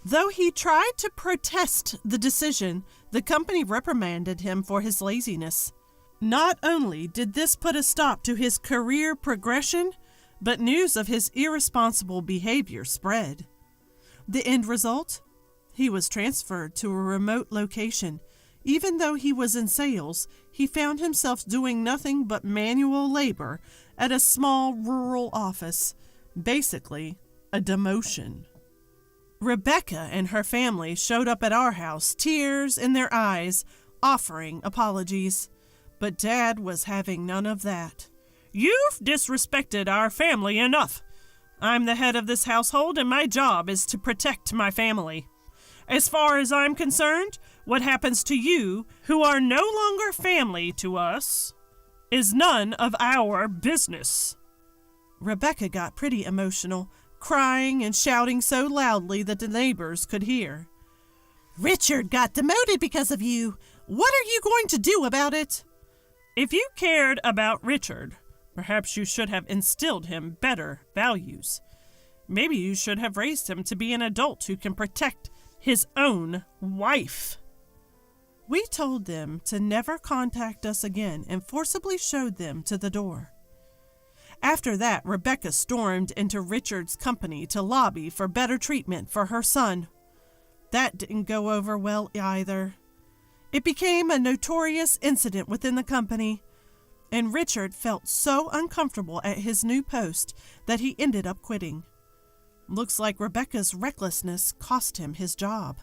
Though he tried to protest the decision, the company reprimanded him for his laziness. Not only did this put a stop to his career progression, but news of his irresponsible behavior spread. The end result? He was transferred to a remote location. Even though he was in sales, he found himself doing nothing but manual labor at a small rural office. Basically, a demotion. Rebecca and her family showed up at our house, tears in their eyes, offering apologies. But Dad was having none of that. You've disrespected our family enough. I'm the head of this household, and my job is to protect my family. As far as I'm concerned, what happens to you, who are no longer family to us, is none of our business. Rebecca got pretty emotional, crying and shouting so loudly that the neighbors could hear. Richard got demoted because of you. What are you going to do about it? If you cared about Richard, perhaps you should have instilled him better values. Maybe you should have raised him to be an adult who can protect his own wife. We told them to never contact us again and forcibly showed them to the door. After that, Rebecca stormed into Richard's company to lobby for better treatment for her son. That didn't go over well either. It became a notorious incident within the company, and Richard felt so uncomfortable at his new post that he ended up quitting. Looks like Rebecca's recklessness cost him his job.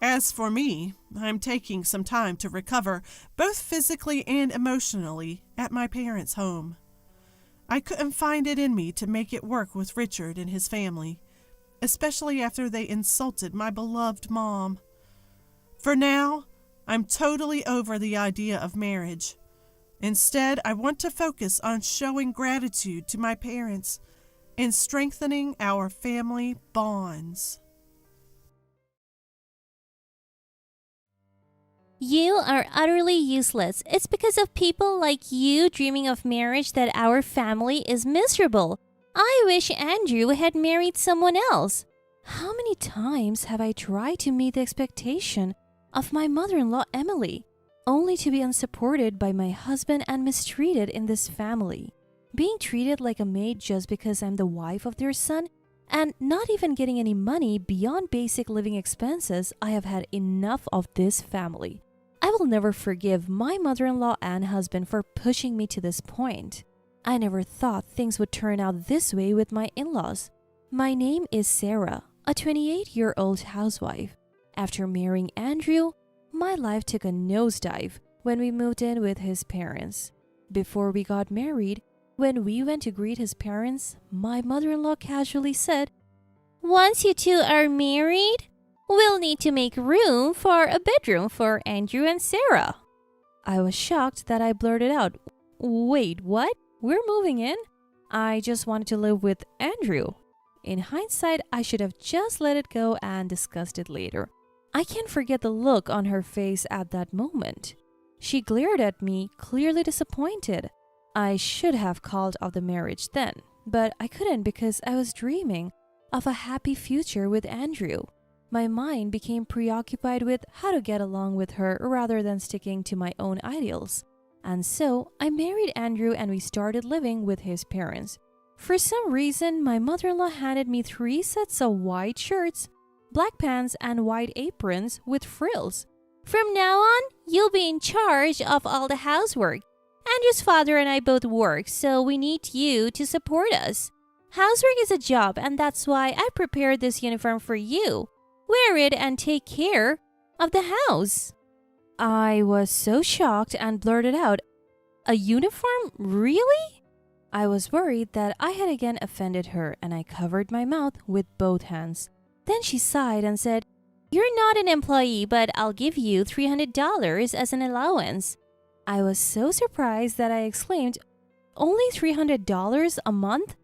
As for me, I'm taking some time to recover, both physically and emotionally, at my parents' home. I couldn't find it in me to make it work with Richard and his family, especially after they insulted my beloved mom. For now, I'm totally over the idea of marriage. Instead, I want to focus on showing gratitude to my parents and strengthening our family bonds. You are utterly useless. It's because of people like you dreaming of marriage that our family is miserable. I wish Andrew had married someone else. How many times have I tried to meet the expectation of my mother-in-law Emily, only to be unsupported by my husband and mistreated in this family? Being treated like a maid just because I'm the wife of their son, and not even getting any money beyond basic living expenses. I have had enough of this family. I will never forgive my mother-in-law and husband for pushing me to this point. I never thought things would turn out this way with my in-laws. My name is Sarah, a 28-year-old housewife. After marrying Andrew, my life took a nosedive when we moved in with his parents. Before we got married, when we went to greet his parents, my mother-in-law casually said, "Once you two are married, we'll need to make room for a bedroom for Andrew and Sarah." I was shocked that I blurted out, "Wait, what? We're moving in? I just wanted to live with Andrew." In hindsight, I should have just let it go and discussed it later. I can't forget the look on her face at that moment. She glared at me, clearly disappointed. I should have called off the marriage then, but I couldn't because I was dreaming of a happy future with Andrew. My mind became preoccupied with how to get along with her rather than sticking to my own ideals. And so I married Andrew and we started living with his parents. For some reason, my mother-in-law handed me 3 sets of white shirts, black pants, and white aprons with frills. "From now on, you'll be in charge of all the housework. Andrew's father and I both work, so we need you to support us. Housework is a job, and that's why I prepared this uniform for you. Wear it and take care of the house." I was so shocked and blurted out, "A uniform? Really?" I was worried that I had again offended her, and I covered my mouth with both hands. Then she sighed and said, "You're not an employee, but I'll give you $300 as an allowance." I was so surprised that I exclaimed, "Only $300 a month?"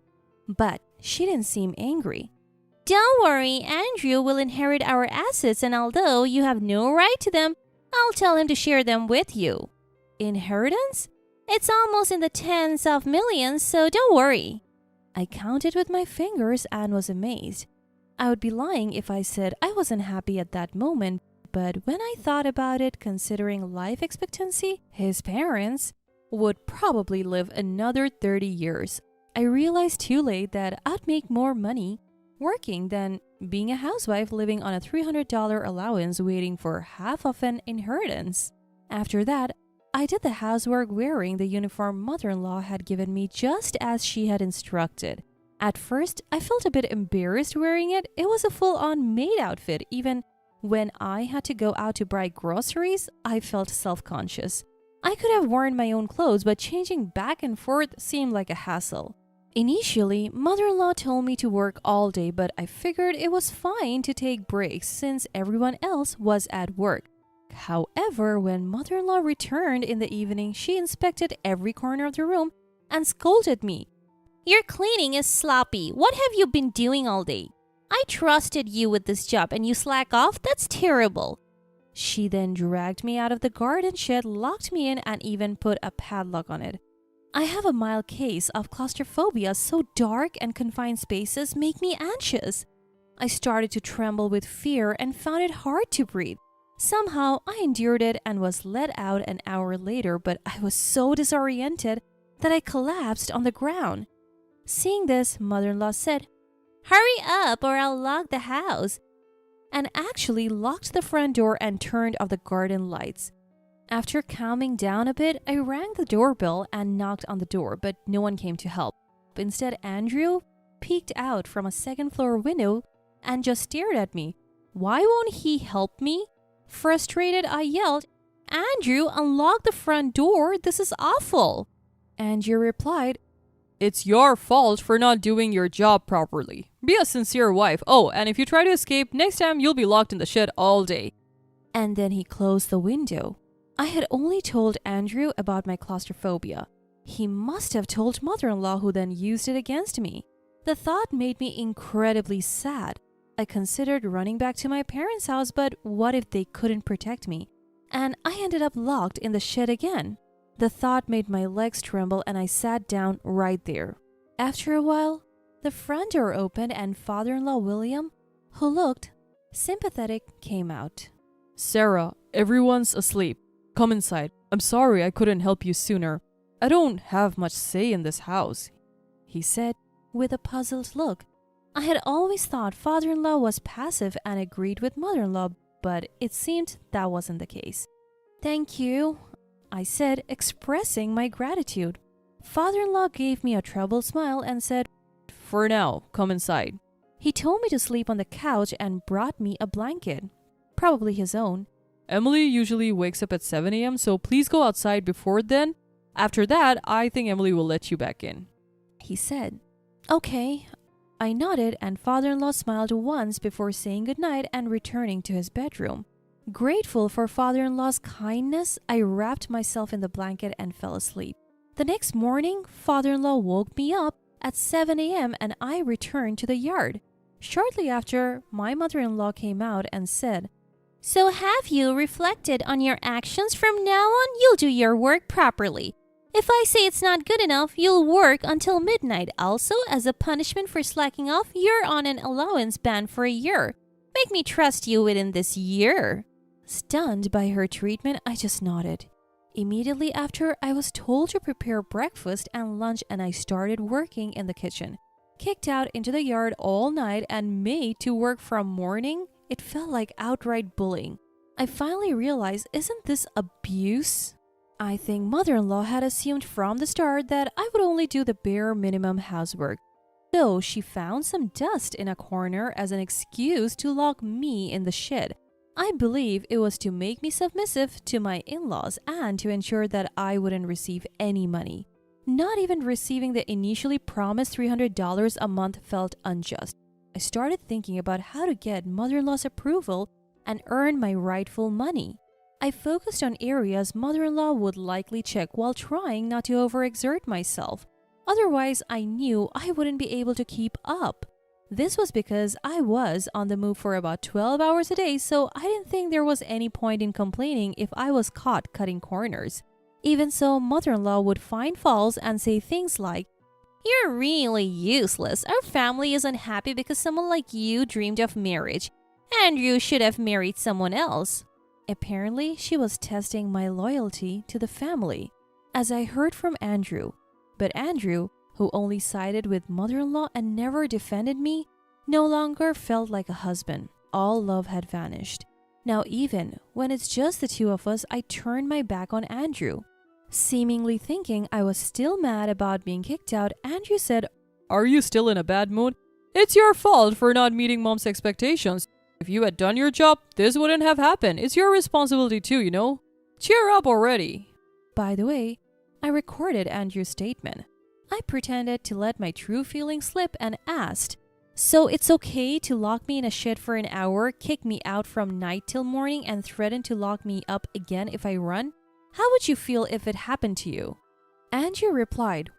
But she didn't seem angry. "Don't worry, Andrew will inherit our assets, and although you have no right to them, I'll tell him to share them with you." "Inheritance? It's almost in the tens of millions, so don't worry." I counted with my fingers and was amazed. I would be lying if I said I wasn't happy at that moment, but when I thought about it, considering life expectancy, his parents would probably live another 30 years. I realized too late that I'd make more money working than being a housewife living on a $300 allowance waiting for half of an inheritance. After that, I did the housework wearing the uniform mother-in-law had given me just as she had instructed. At first, I felt a bit embarrassed wearing it. It was a full-on maid outfit. Even when I had to go out to buy groceries, I felt self-conscious. I could have worn my own clothes, but changing back and forth seemed like a hassle. Initially, mother-in-law told me to work all day, but I figured it was fine to take breaks since everyone else was at work. However, when mother-in-law returned in the evening, she inspected every corner of the room and scolded me. "Your cleaning is sloppy. What have you been doing all day? I trusted you with this job and you slack off? That's terrible." She then dragged me out of the garden shed, locked me in, and even put a padlock on it. I have a mild case of claustrophobia, so dark and confined spaces make me anxious. I started to tremble with fear and found it hard to breathe. Somehow, I endured it and was let out an hour later, but I was so disoriented that I collapsed on the ground. Seeing this, mother-in-law said, "Hurry up or I'll lock the house," and actually locked the front door and turned off the garden lights. After calming down a bit, I rang the doorbell and knocked on the door, but no one came to help. Instead, Andrew peeked out from a second-floor window and just stared at me. Why won't he help me? Frustrated, I yelled, "Andrew, unlock the front door. This is awful." Andrew replied, "It's your fault for not doing your job properly. Be a sincere wife. Oh, and if you try to escape, next time you'll be locked in the shed all day." And then he closed the window. I had only told Andrew about my claustrophobia. He must have told mother-in-law, who then used it against me. The thought made me incredibly sad. I considered running back to my parents' house, but what if they couldn't protect me? And I ended up locked in the shed again. The thought made my legs tremble and I sat down right there. After a while, the front door opened and father-in-law William, who looked sympathetic, came out. "Sarah, everyone's asleep. Come inside. I'm sorry I couldn't help you sooner. I don't have much say in this house," he said with a puzzled look. I had always thought father-in-law was passive and agreed with mother-in-law, but it seemed that wasn't the case. "Thank you," I said, expressing my gratitude. Father-in-law gave me a troubled smile and said, "For now, come inside." He told me to sleep on the couch and brought me a blanket, probably his own. "Emily usually wakes up at 7 a.m., so please go outside before then. After that, I think Emily will let you back in," he said. Okay. I nodded and father-in-law smiled once before saying goodnight and returning to his bedroom. Grateful for father-in-law's kindness, I wrapped myself in the blanket and fell asleep. The next morning, father-in-law woke me up at 7 a.m. and I returned to the yard. Shortly after, my mother-in-law came out and said, "So have you reflected on your actions? From now on, you'll do your work properly. If I say it's not good enough, you'll work until midnight. Also, as a punishment for slacking off, you're on an allowance ban for a year. Make me trust you within this year." Stunned by her treatment, I just nodded. Immediately after, I was told to prepare breakfast and lunch and I started working in the kitchen. Kicked out into the yard all night and made to work from morning, it felt like outright bullying. I finally realized, isn't this abuse? I think mother-in-law had assumed from the start that I would only do the bare minimum housework. So she found some dust in a corner as an excuse to lock me in the shed. I believe it was to make me submissive to my in-laws and to ensure that I wouldn't receive any money. Not even receiving the initially promised $300 a month felt unjust. I started thinking about how to get mother-in-law's approval and earn my rightful money. I focused on areas mother-in-law would likely check while trying not to overexert myself. Otherwise, I knew I wouldn't be able to keep up. This was because I was on the move for about 12 hours a day, so I didn't think there was any point in complaining if I was caught cutting corners. Even so, mother-in-law would find faults and say things like, "You're really useless. Our family is unhappy because someone like you dreamed of marriage. Andrew should have married someone else." Apparently, she was testing my loyalty to the family, as I heard from Andrew. But Andrew, who only sided with mother-in-law and never defended me, no longer felt like a husband. All love had vanished. Now even when it's just the two of us, I turned my back on Andrew. Seemingly thinking I was still mad about being kicked out, Andrew said, "Are you still in a bad mood? It's your fault for not meeting mom's expectations. If you had done your job, this wouldn't have happened. It's your responsibility too, you know? Cheer up already." By the way, I recorded Andrew's statement. I pretended to let my true feelings slip and asked, "So it's okay to lock me in a shed for an hour, kick me out from night till morning, and threaten to lock me up again if I run? How would you feel if it happened to you?" Andrew replied,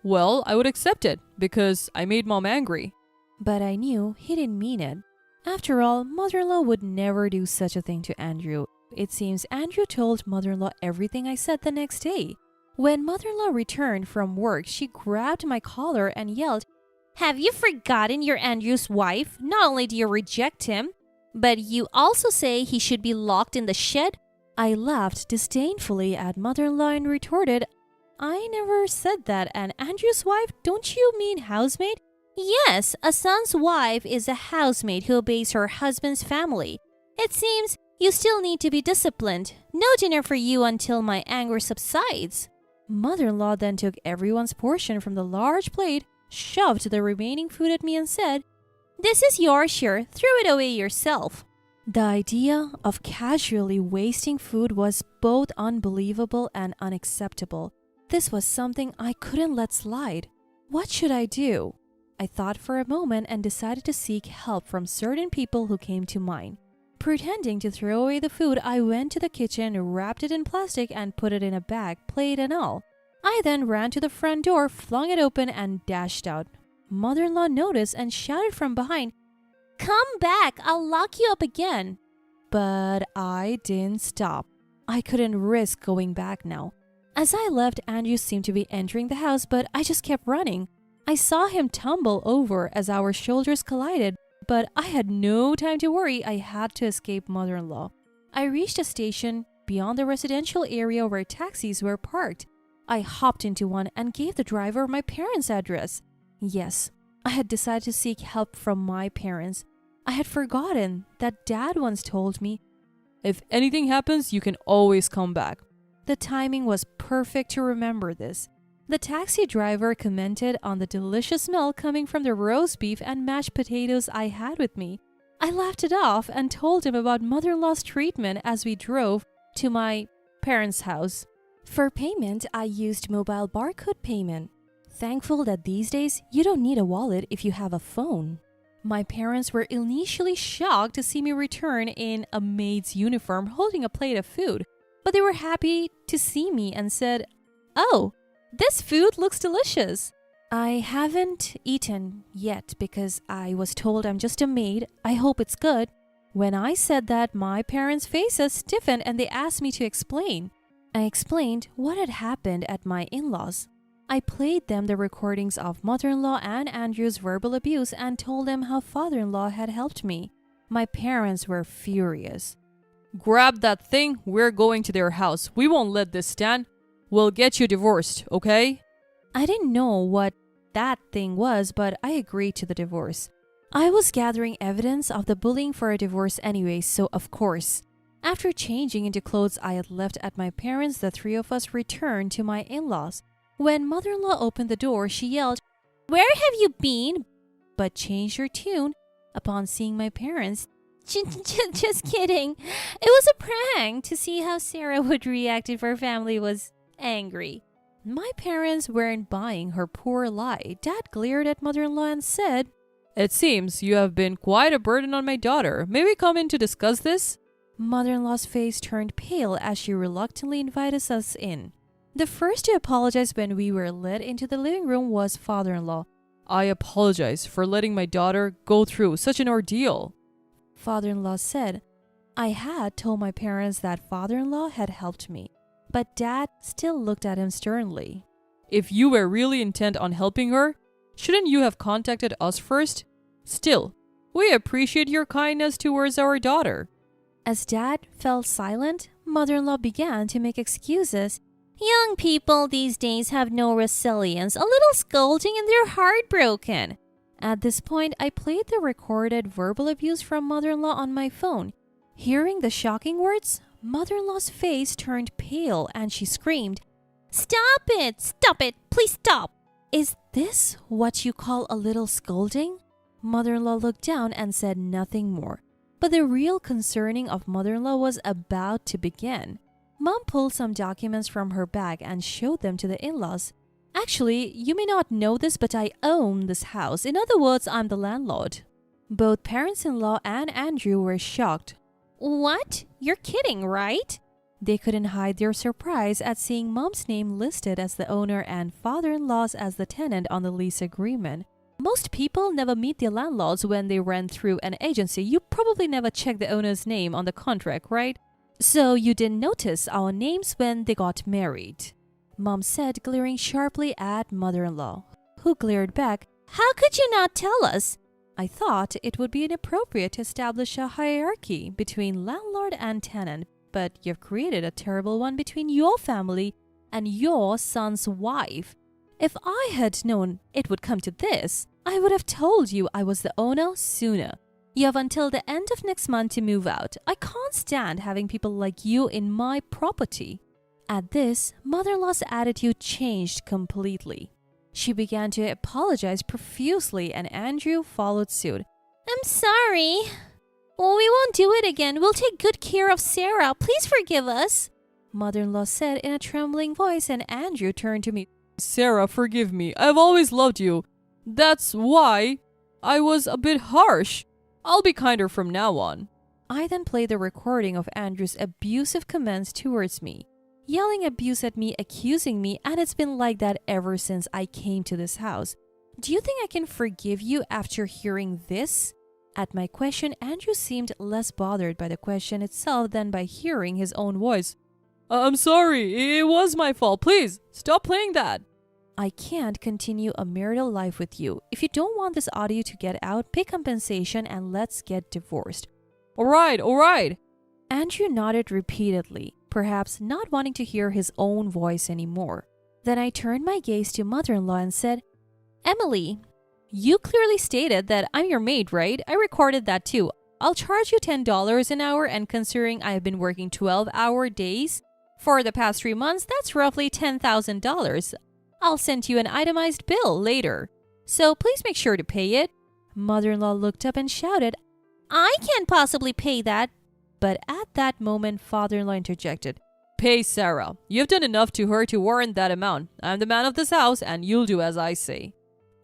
"Well, I would accept it because I made mom angry." But I knew he didn't mean it. After all, mother-in-law would never do such a thing to Andrew. It seems Andrew told mother-in-law everything I said the next day. When mother-in-law returned from work, she grabbed my collar and yelled, "Have you forgotten you're Andrew's wife? Not only do you reject him, but you also say he should be locked in the shed?" I laughed disdainfully at mother-in-law and retorted, "I never said that. And Andrew's wife, don't you mean housemaid?" "Yes, a son's wife is a housemaid who obeys her husband's family. It seems you still need to be disciplined. No dinner for you until my anger subsides." Mother-in-law then took everyone's portion from the large plate, shoved the remaining food at me and said, "This is your share. Throw it away yourself." The idea of casually wasting food was both unbelievable and unacceptable. This was something I couldn't let slide. What should I do? I thought for a moment and decided to seek help from certain people who came to mind. Pretending to throw away the food, I went to the kitchen, wrapped it in plastic, and put it in a bag, plate and all. I then ran to the front door, flung it open, and dashed out. Mother-in-law noticed and shouted from behind, "Come back, I'll lock you up again." But I didn't stop. I couldn't risk going back now. As I left, Andrew seemed to be entering the house, but I just kept running. I saw him tumble over as our shoulders collided, but I had no time to worry. I had to escape mother-in-law. I reached a station beyond the residential area where taxis were parked. I hopped into one and gave the driver my parents' address. Yes, I had decided to seek help from my parents. I had forgotten that Dad once told me, "If anything happens, you can always come back." The timing was perfect to remember this. The taxi driver commented on the delicious smell coming from the roast beef and mashed potatoes I had with me. I laughed it off and told him about mother-in-law's treatment as we drove to my parents' house. For payment, I used mobile barcode payment. Thankful that these days you don't need a wallet if you have a phone. My parents were initially shocked to see me return in a maid's uniform holding a plate of food, but they were happy to see me and said, "Oh, this food looks delicious." I haven't eaten yet because I was told I'm just a maid. I hope it's good. When I said that, my parents' faces stiffened and they asked me to explain. I explained what had happened at my in-laws. I played them the recordings of mother-in-law and Andrew's verbal abuse and told them how father-in-law had helped me. My parents were furious. "Grab that thing, we're going to their house. We won't let this stand. We'll get you divorced, okay?" I didn't know what that thing was, but I agreed to the divorce. I was gathering evidence of the bullying for a divorce anyway, so of course. After changing into clothes I had left at my parents', the three of us returned to my in-laws. When mother-in-law opened the door, she yelled, "Where have you been?" but changed her tune upon seeing my parents. Just kidding. It was a prank to see how Sarah would react if her family was angry. My parents weren't buying her poor lie. Dad glared at mother-in-law and said, "It seems you have been quite a burden on my daughter. May we come in to discuss this?" Mother-in-law's face turned pale as she reluctantly invited us in. The first to apologize when we were led into the living room was father-in-law. "I apologize for letting my daughter go through such an ordeal," father-in-law said. I had told my parents that father-in-law had helped me, but Dad still looked at him sternly. "If you were really intent on helping her, shouldn't you have contacted us first? Still, we appreciate your kindness towards our daughter." As Dad fell silent, mother-in-law began to make excuses. "Young people these days have no resilience. A little scolding and they're heartbroken." At this point, I played the recorded verbal abuse from mother-in-law on my phone. Hearing the shocking words, mother-in-law's face turned pale and she screamed, "Stop it! Stop it! Please stop!" "Is this what you call a little scolding?" Mother-in-law looked down and said nothing more. But the real concerning of mother-in-law was about to begin. Mom pulled some documents from her bag and showed them to the in-laws. "Actually, you may not know this, but I own this house. In other words, I'm the landlord." Both parents-in-law and Andrew were shocked. "What? You're kidding, right?" They couldn't hide their surprise at seeing Mom's name listed as the owner and father-in-law's as the tenant on the lease agreement. Most people never meet their landlords when they rent through an agency. You probably never check the owner's name on the contract, right? "So you didn't notice our names when they got married?" Mom said, glaring sharply at mother-in-law, who glared back, "How could you not tell us?" I thought it would be inappropriate to establish a hierarchy between landlord and tenant, but you've created a terrible one between your family and your son's wife. If I had known it would come to this, I would have told you I was the owner sooner. You have until the end of next month to move out. I can't stand having people like you in my property." At this, mother-in-law's attitude changed completely. She began to apologize profusely and Andrew followed suit. "I'm sorry. Well, we won't do it again. We'll take good care of Sarah. Please forgive us," mother-in-law said in a trembling voice, and Andrew turned to me. "Sarah, forgive me. I've always loved you. That's why I was a bit harsh. I'll be kinder from now on." I then played the recording of Andrew's abusive comments towards me, yelling abuse at me, accusing me, and it's been like that ever since I came to this house. "Do you think I can forgive you after hearing this?" At my question, Andrew seemed less bothered by the question itself than by hearing his own voice. "I'm sorry. It was my fault. Please, stop playing that." "I can't continue a marital life with you. If you don't want this audio to get out, pay compensation and let's get divorced." All right. Andrew nodded repeatedly, perhaps not wanting to hear his own voice anymore. Then I turned my gaze to mother-in-law and said, "Emily, you clearly stated that I'm your maid, right? I recorded that too. I'll charge you $10 an hour, and considering I've been working 12-hour days for the past 3 months, that's roughly $10,000. I'll send you an itemized bill later. So please make sure to pay it." Mother-in-law looked up and shouted, "I can't possibly pay that." But at that moment, father-in-law interjected, "Pay Sarah. You've done enough to her to warrant that amount. I'm the man of this house and you'll do as I say."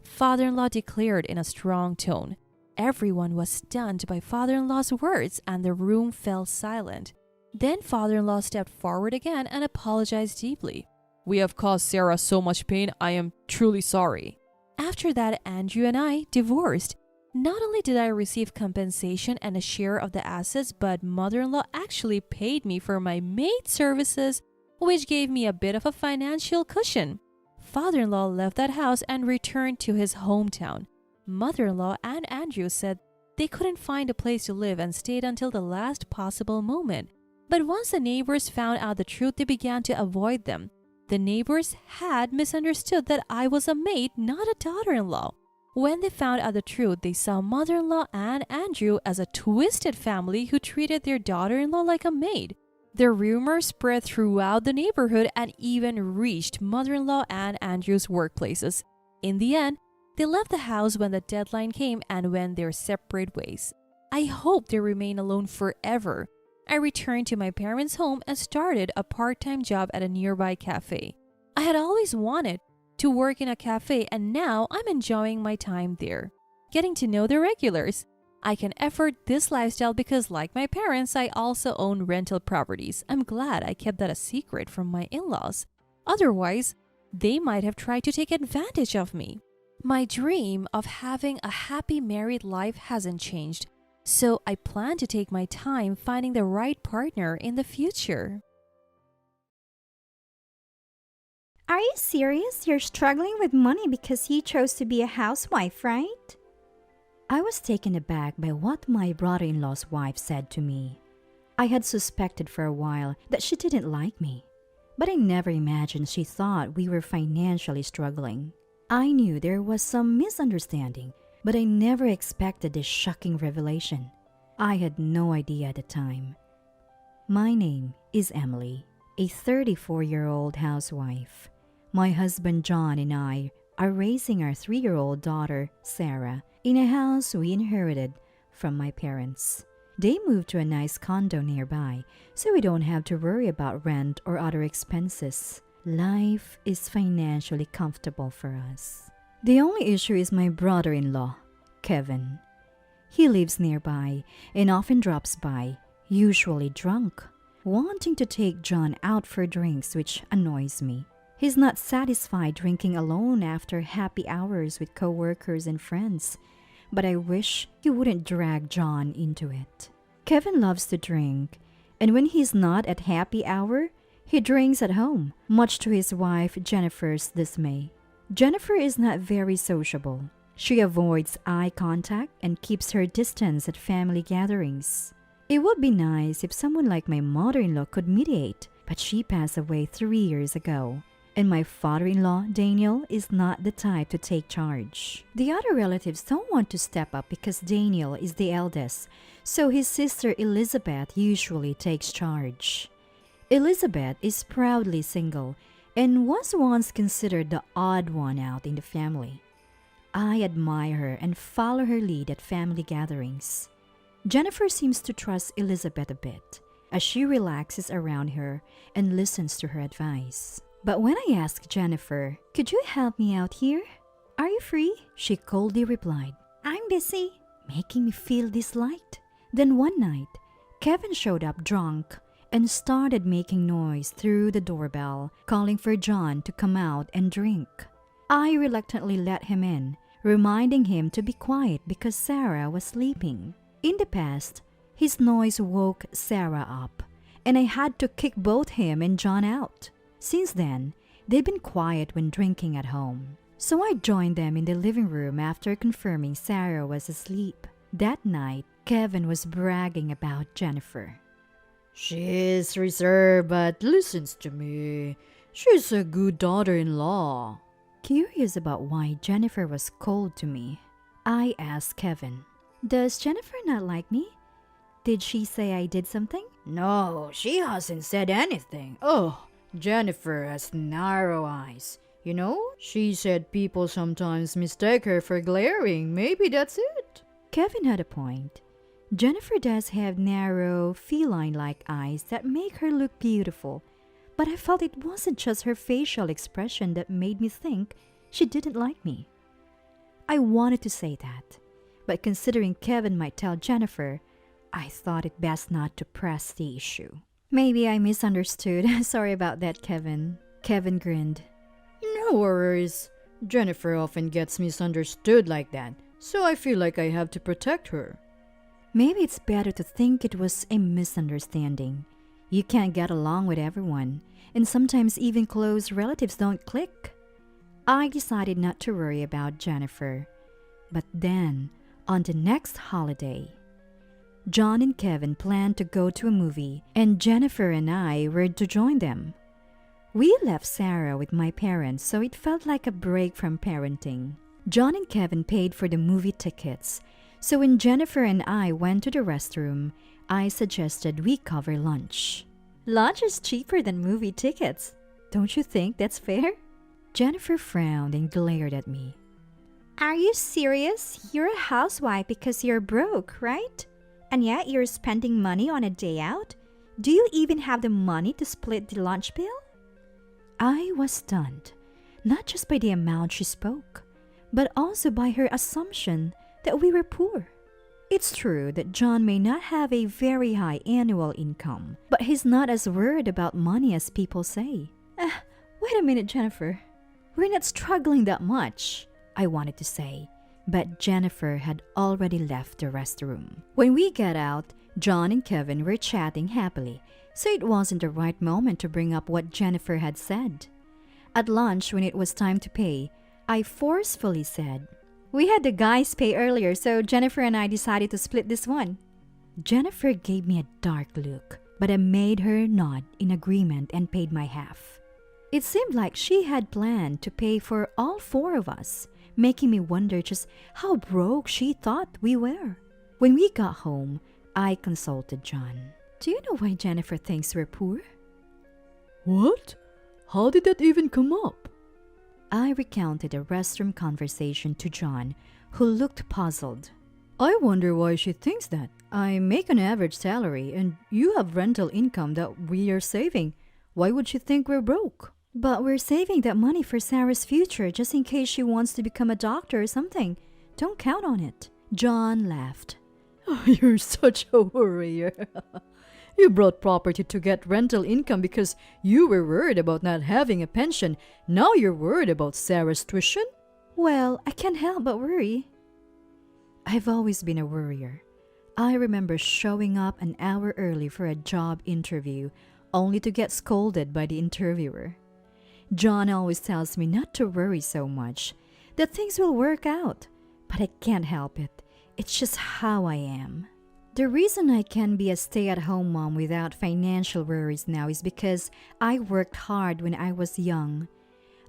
Father-in-law declared in a strong tone. Everyone was stunned by father-in-law's words and the room fell silent. Then father-in-law stepped forward again and apologized deeply. "We have caused Sarah so much pain. I am truly sorry." After that, Andrew and I divorced. Not only did I receive compensation and a share of the assets, but mother-in-law actually paid me for my maid services, which gave me a bit of a financial cushion. Father-in-law left that house and returned to his hometown. Mother-in-law and Andrew said they couldn't find a place to live and stayed until the last possible moment. But once the neighbors found out the truth, they began to avoid them. The neighbors had misunderstood that I was a maid, not a daughter-in-law. When they found out the truth, they saw mother-in-law and Andrew as a twisted family who treated their daughter-in-law like a maid. The rumor spread throughout the neighborhood and even reached mother-in-law and Andrew's workplaces. In the end, they left the house when the deadline came and went their separate ways. I hope they remain alone forever. I returned to my parents' home and started a part-time job at a nearby cafe. I had always wanted to work in a cafe and now I'm enjoying my time there, getting to know the regulars. I can afford this lifestyle because, like my parents, I also own rental properties. I'm glad I kept that a secret from my in-laws. Otherwise, they might have tried to take advantage of me. My dream of having a happy married life hasn't changed, so I plan to take my time finding the right partner in the future. Are you serious? You're struggling with money because you chose to be a housewife, right? I was taken aback by what my brother-in-law's wife said to me. I had suspected for a while that she didn't like me, but I never imagined she thought we were financially struggling. I knew there was some misunderstanding, but I never expected this shocking revelation. I had no idea at the time. My name is Emily, a 34-year-old housewife. My husband John and I are raising our 3-year-old daughter, Sarah, in a house we inherited from my parents. They moved to a nice condo nearby, so we don't have to worry about rent or other expenses. Life is financially comfortable for us. The only issue is my brother-in-law, Kevin. He lives nearby and often drops by, usually drunk, wanting to take John out for drinks, which annoys me. He's not satisfied drinking alone after happy hours with co-workers and friends, but I wish he wouldn't drag John into it. Kevin loves to drink, and when he's not at happy hour, he drinks at home, much to his wife Jennifer's dismay. Jennifer is not very sociable. She avoids eye contact and keeps her distance at family gatherings. It would be nice if someone like my mother-in-law could mediate, but she passed away 3 years ago. And my father-in-law, Daniel, is not the type to take charge. The other relatives don't want to step up because Daniel is the eldest, so his sister Elizabeth usually takes charge. Elizabeth is proudly single and was once considered the odd one out in the family. I admire her and follow her lead at family gatherings. Jennifer seems to trust Elizabeth a bit, as she relaxes around her and listens to her advice. But when I asked Jennifer, "Could you help me out here? Are you free?" she coldly replied, "I'm busy," making me feel disliked. Then one night, Kevin showed up drunk and started making noise through the doorbell, calling for John to come out and drink. I reluctantly let him in, reminding him to be quiet because Sarah was sleeping. In the past, his noise woke Sarah up, and I had to kick both him and John out. Since then, they've been quiet when drinking at home. So I joined them in the living room after confirming Sarah was asleep. That night, Kevin was bragging about Jennifer. "She's reserved but listens to me. She's a good daughter-in-law." Curious about why Jennifer was cold to me, I asked Kevin, "Does Jennifer not like me? Did she say I did something?" "No, she hasn't said anything. Oh, Jennifer has narrow eyes. You know, she said people sometimes mistake her for glaring. Maybe that's it. Kevin had a point. Jennifer does have narrow, feline-like eyes that make her look beautiful, but I felt it wasn't just her facial expression that made me think she didn't like me. I wanted to say that, but considering Kevin might tell Jennifer, I thought it best not to press the issue. Maybe I misunderstood. Sorry about that, Kevin. Kevin grinned. No worries. Jennifer often gets misunderstood like that, so I feel like I have to protect her. Maybe it's better to think it was a misunderstanding. You can't get along with everyone, and sometimes even close relatives don't click. I decided not to worry about Jennifer. But then, on the next holiday, John and Kevin planned to go to a movie, and Jennifer and I were to join them. We left Sarah with my parents, so it felt like a break from parenting. John and Kevin paid for the movie tickets, so when Jennifer and I went to the restroom, I suggested we cover lunch. Lunch is cheaper than movie tickets. Don't you think that's fair? Jennifer frowned and glared at me. Are you serious? You're a housewife because you're broke, right? And yet you're spending money on a day out? Do you even have the money to split the lunch bill? I was stunned, not just by the amount she spoke, but also by her assumption that we were poor. It's true that John may not have a very high annual income, but he's not as worried about money as people say. Wait a minute, Jennifer. We're not struggling that much, I wanted to say, but Jennifer had already left the restroom. When we got out, John and Kevin were chatting happily, so it wasn't the right moment to bring up what Jennifer had said. At lunch, when it was time to pay, I forcefully said, "We had the guys pay earlier, so Jennifer and I decided to split this one." Jennifer gave me a dark look, but I made her nod in agreement and paid my half. It seemed like she had planned to pay for all four of us, making me wonder just how broke she thought we were. When we got home, I consulted John. "Do you know why Jennifer thinks we're poor?" What? How did that even come up? I recounted a restroom conversation to John, who looked puzzled. I wonder why she thinks that. I make an average salary and you have rental income that we are saving. Why would she think we're broke? But we're saving that money for Sarah's future just in case she wants to become a doctor or something. Don't count on it. John laughed. You're such a worrier. You brought property to get rental income because you were worried about not having a pension. Now you're worried about Sarah's tuition? Well, I can't help but worry. I've always been a worrier. I remember showing up an hour early for a job interview, only to get scolded by the interviewer. John always tells me not to worry so much, that things will work out, but I can't help it. It's just how I am. The reason I can be a stay-at-home mom without financial worries now is because I worked hard when I was young.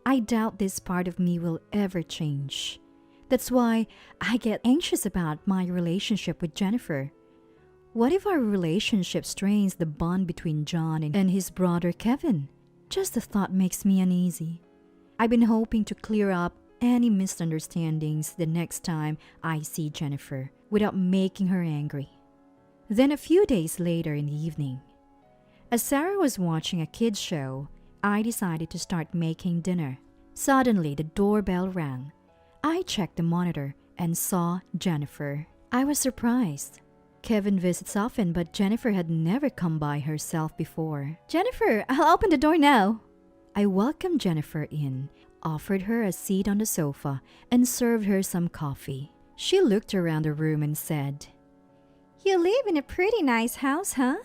I doubt this part of me will ever change. That's why I get anxious about my relationship with Jennifer. What if our relationship strains the bond between John and his brother Kevin? Just the thought makes me uneasy. I've been hoping to clear up any misunderstandings the next time I see Jennifer without making her angry. Then a few days later in the evening, as Sarah was watching a kids show, I decided to start making dinner. Suddenly, the doorbell rang. I checked the monitor and saw Jennifer. I was surprised. Kevin visits often, but Jennifer had never come by herself before. "Jennifer, I'll open the door now." I welcomed Jennifer in, offered her a seat on the sofa, and served her some coffee. She looked around the room and said, "You live in a pretty nice house, huh?"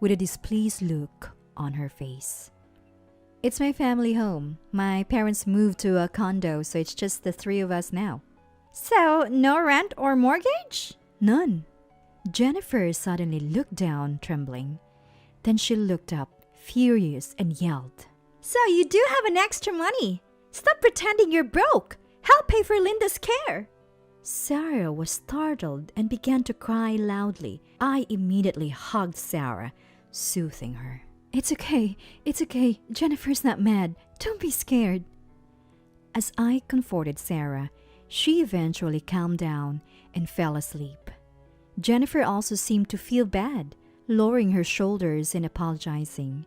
with a displeased look on her face. "It's my family home. My parents moved to a condo, so it's just the three of us now." "So, no rent or mortgage?" "None." Jennifer suddenly looked down, trembling. Then she looked up, furious, and yelled, "So you do have an extra money? Stop pretending you're broke. Help pay for Linda's care." Sarah was startled and began to cry loudly. I immediately hugged Sarah, soothing her. It's okay. Jennifer's not mad. Don't be scared." As I comforted Sarah, she eventually calmed down and fell asleep. Jennifer also seemed to feel bad, lowering her shoulders and apologizing.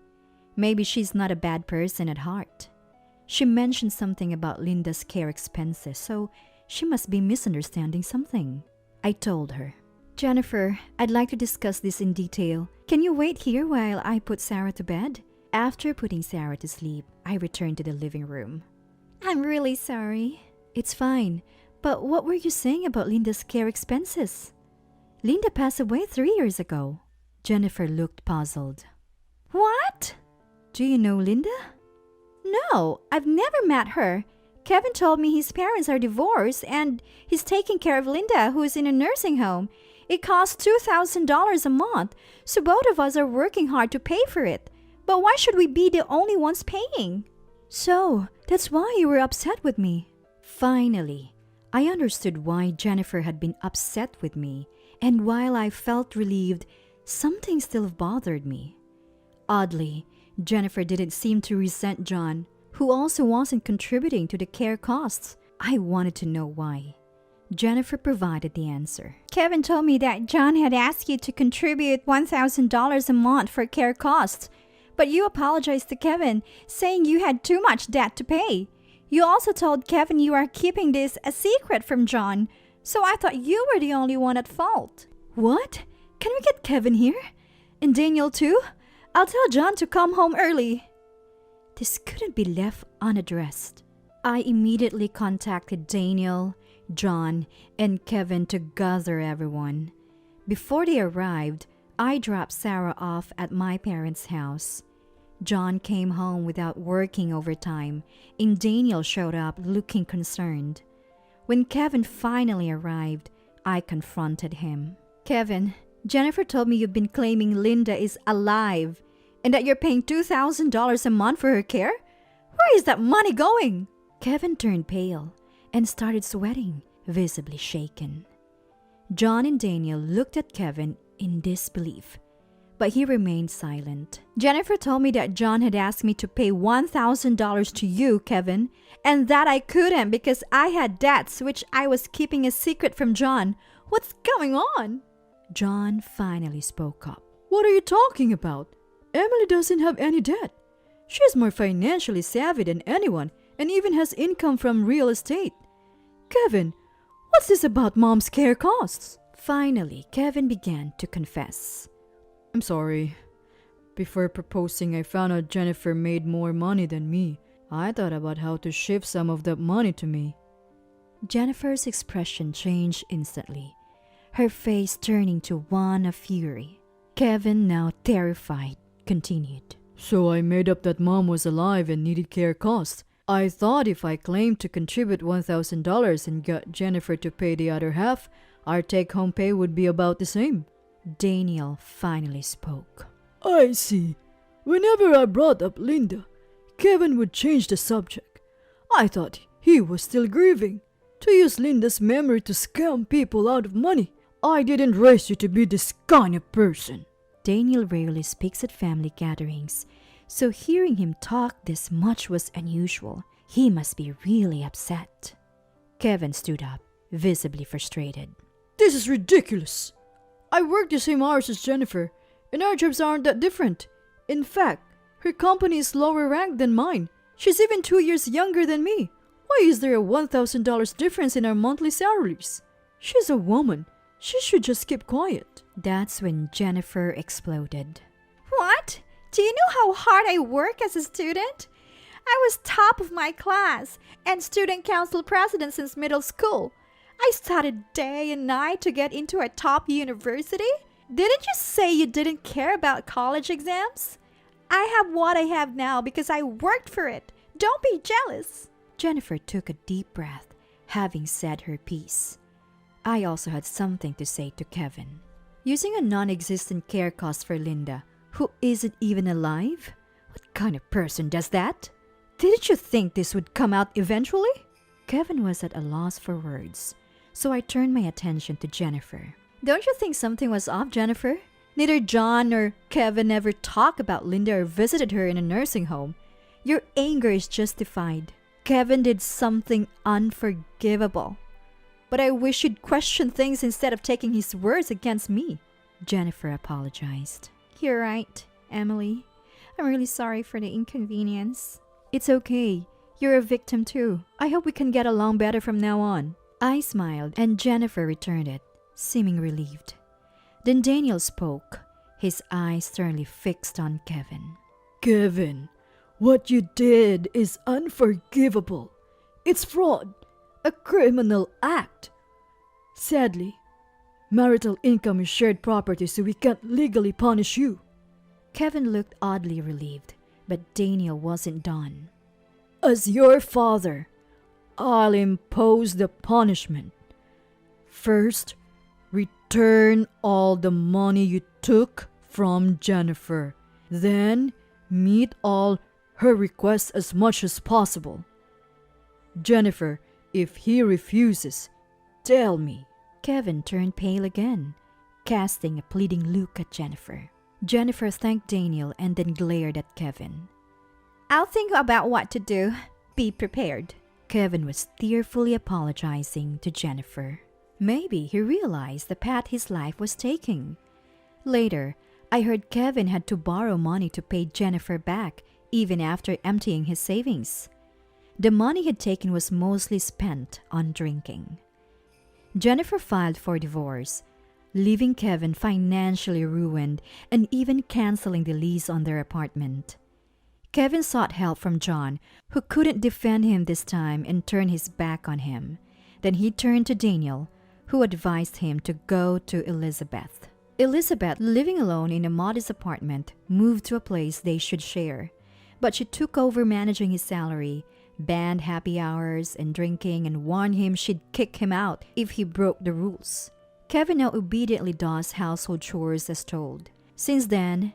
Maybe she's not a bad person at heart. She mentioned something about Linda's care expenses, so she must be misunderstanding something. I told her, Jennifer, I'd like to discuss this in detail. Can you wait here while I put Sarah to bed? After putting Sarah to sleep, I returned to the living room. I'm really sorry. It's fine, but what were you saying about Linda's care expenses? Linda passed away 3 years ago. Jennifer looked puzzled. What? Do you know Linda? No, I've never met her. Kevin told me his parents are divorced and he's taking care of Linda, who is in a nursing home. It costs $2,000 a month, so both of us are working hard to pay for it. But why should we be the only ones paying? So, that's why you were upset with me. Finally, I understood why Jennifer had been upset with me, and while I felt relieved, something still bothered me. Oddly, Jennifer didn't seem to resent John, who also wasn't contributing to the care costs. I wanted to know why. Jennifer provided the answer. Kevin told me that John had asked you to contribute $1,000 a month for care costs, but you apologized to Kevin, saying you had too much debt to pay. You also told Kevin you are keeping this a secret from John, so I thought you were the only one at fault. What? Can we get Kevin here? And Daniel too? I'll tell John to come home early. This couldn't be left unaddressed. I immediately contacted Daniel, John, and Kevin to gather everyone. Before they arrived, I dropped Sarah off at my parents' house. John came home without working overtime, and Daniel showed up looking concerned. When Kevin finally arrived, I confronted him. Kevin, Jennifer told me you've been claiming Linda is alive and that you're paying $2,000 a month for her care? Where is that money going? Kevin turned pale and started sweating, visibly shaken. John and Daniel looked at Kevin in disbelief, but he remained silent. Jennifer told me that John had asked me to pay $1,000 to you, Kevin, and that I couldn't because I had debts which I was keeping a secret from John. What's going on? John finally spoke up. What are you talking about? Emily doesn't have any debt. She's more financially savvy than anyone and even has income from real estate. Kevin, what's this about Mom's care costs? Finally, Kevin began to confess. I'm sorry. Before proposing, I found out Jennifer made more money than me. I thought about how to shift some of that money to me. Jennifer's expression changed instantly, her face turning to one of fury. Kevin, now terrified, continued. So I made up that Mom was alive and needed care costs. I thought if I claimed to contribute $1,000 and got Jennifer to pay the other half, our take-home pay would be about the same. Daniel finally spoke. I see. Whenever I brought up Linda, Kevin would change the subject. I thought he was still grieving. To use Linda's memory to scam people out of money. I didn't raise you to be this kind of person. Daniel rarely speaks at family gatherings, so hearing him talk this much was unusual. He must be really upset. Kevin stood up, visibly frustrated. This is ridiculous. I work the same hours as Jennifer, and our jobs aren't that different. In fact, her company is lower ranked than mine. She's even 2 years younger than me. Why is there a $1,000 difference in our monthly salaries? She's a woman. She should just keep quiet. That's when Jennifer exploded. What? Do you know how hard I work as a student? I was top of my class and student council president since middle school. I studied day and night to get into a top university. Didn't you say you didn't care about college exams? I have what I have now because I worked for it. Don't be jealous. Jennifer took a deep breath, having said her piece. I also had something to say to Kevin. Using a non-existent care cost for Linda, who isn't even alive? What kind of person does that? Didn't you think this would come out eventually? Kevin was at a loss for words, so I turned my attention to Jennifer. Don't you think something was off, Jennifer? Neither John nor Kevin ever talked about Linda or visited her in a nursing home. Your anger is justified. Kevin did something unforgivable. But I wish you'd question things instead of taking his words against me. Jennifer apologized. You're right, Emily. I'm really sorry for the inconvenience. It's okay. You're a victim too. I hope we can get along better from now on. I smiled and Jennifer returned it, seeming relieved. Then Daniel spoke, his eyes sternly fixed on Kevin. Kevin, what you did is unforgivable. It's fraud, a criminal act. Sadly, marital income is shared property, so we can't legally punish you. Kevin looked oddly relieved, but Daniel wasn't done. As your father, I'll impose the punishment. First, return all the money you took from Jennifer. Then, meet all her requests as much as possible. Jennifer, if he refuses, tell me. Kevin turned pale again, casting a pleading look at Jennifer. Jennifer thanked Daniel and then glared at Kevin. I'll think about what to do. Be prepared. Kevin was tearfully apologizing to Jennifer. Maybe he realized the path his life was taking. Later, I heard Kevin had to borrow money to pay Jennifer back, even after emptying his savings. The money he'd taken was mostly spent on drinking. Jennifer filed for divorce, leaving Kevin financially ruined and even canceling the lease on their apartment. Kevin sought help from John, who couldn't defend him this time and turned his back on him. Then he turned to Daniel, who advised him to go to Elizabeth. Elizabeth, living alone in a modest apartment, moved to a place they should share. But she took over managing his salary, banned happy hours and drinking, and warned him she'd kick him out if he broke the rules. Kevin now obediently does household chores as told. Since then,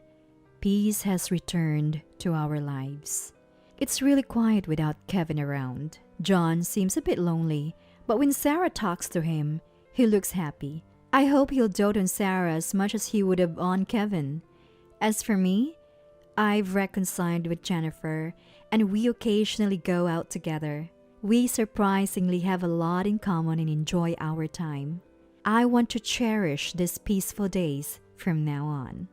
peace has returned to our lives. It's really quiet without Kevin around. John seems a bit lonely, but when Sarah talks to him, he looks happy. I hope he'll dote on Sarah as much as he would have on Kevin. As for me, I've reconciled with Jennifer, and we occasionally go out together. We surprisingly have a lot in common and enjoy our time. I want to cherish these peaceful days from now on.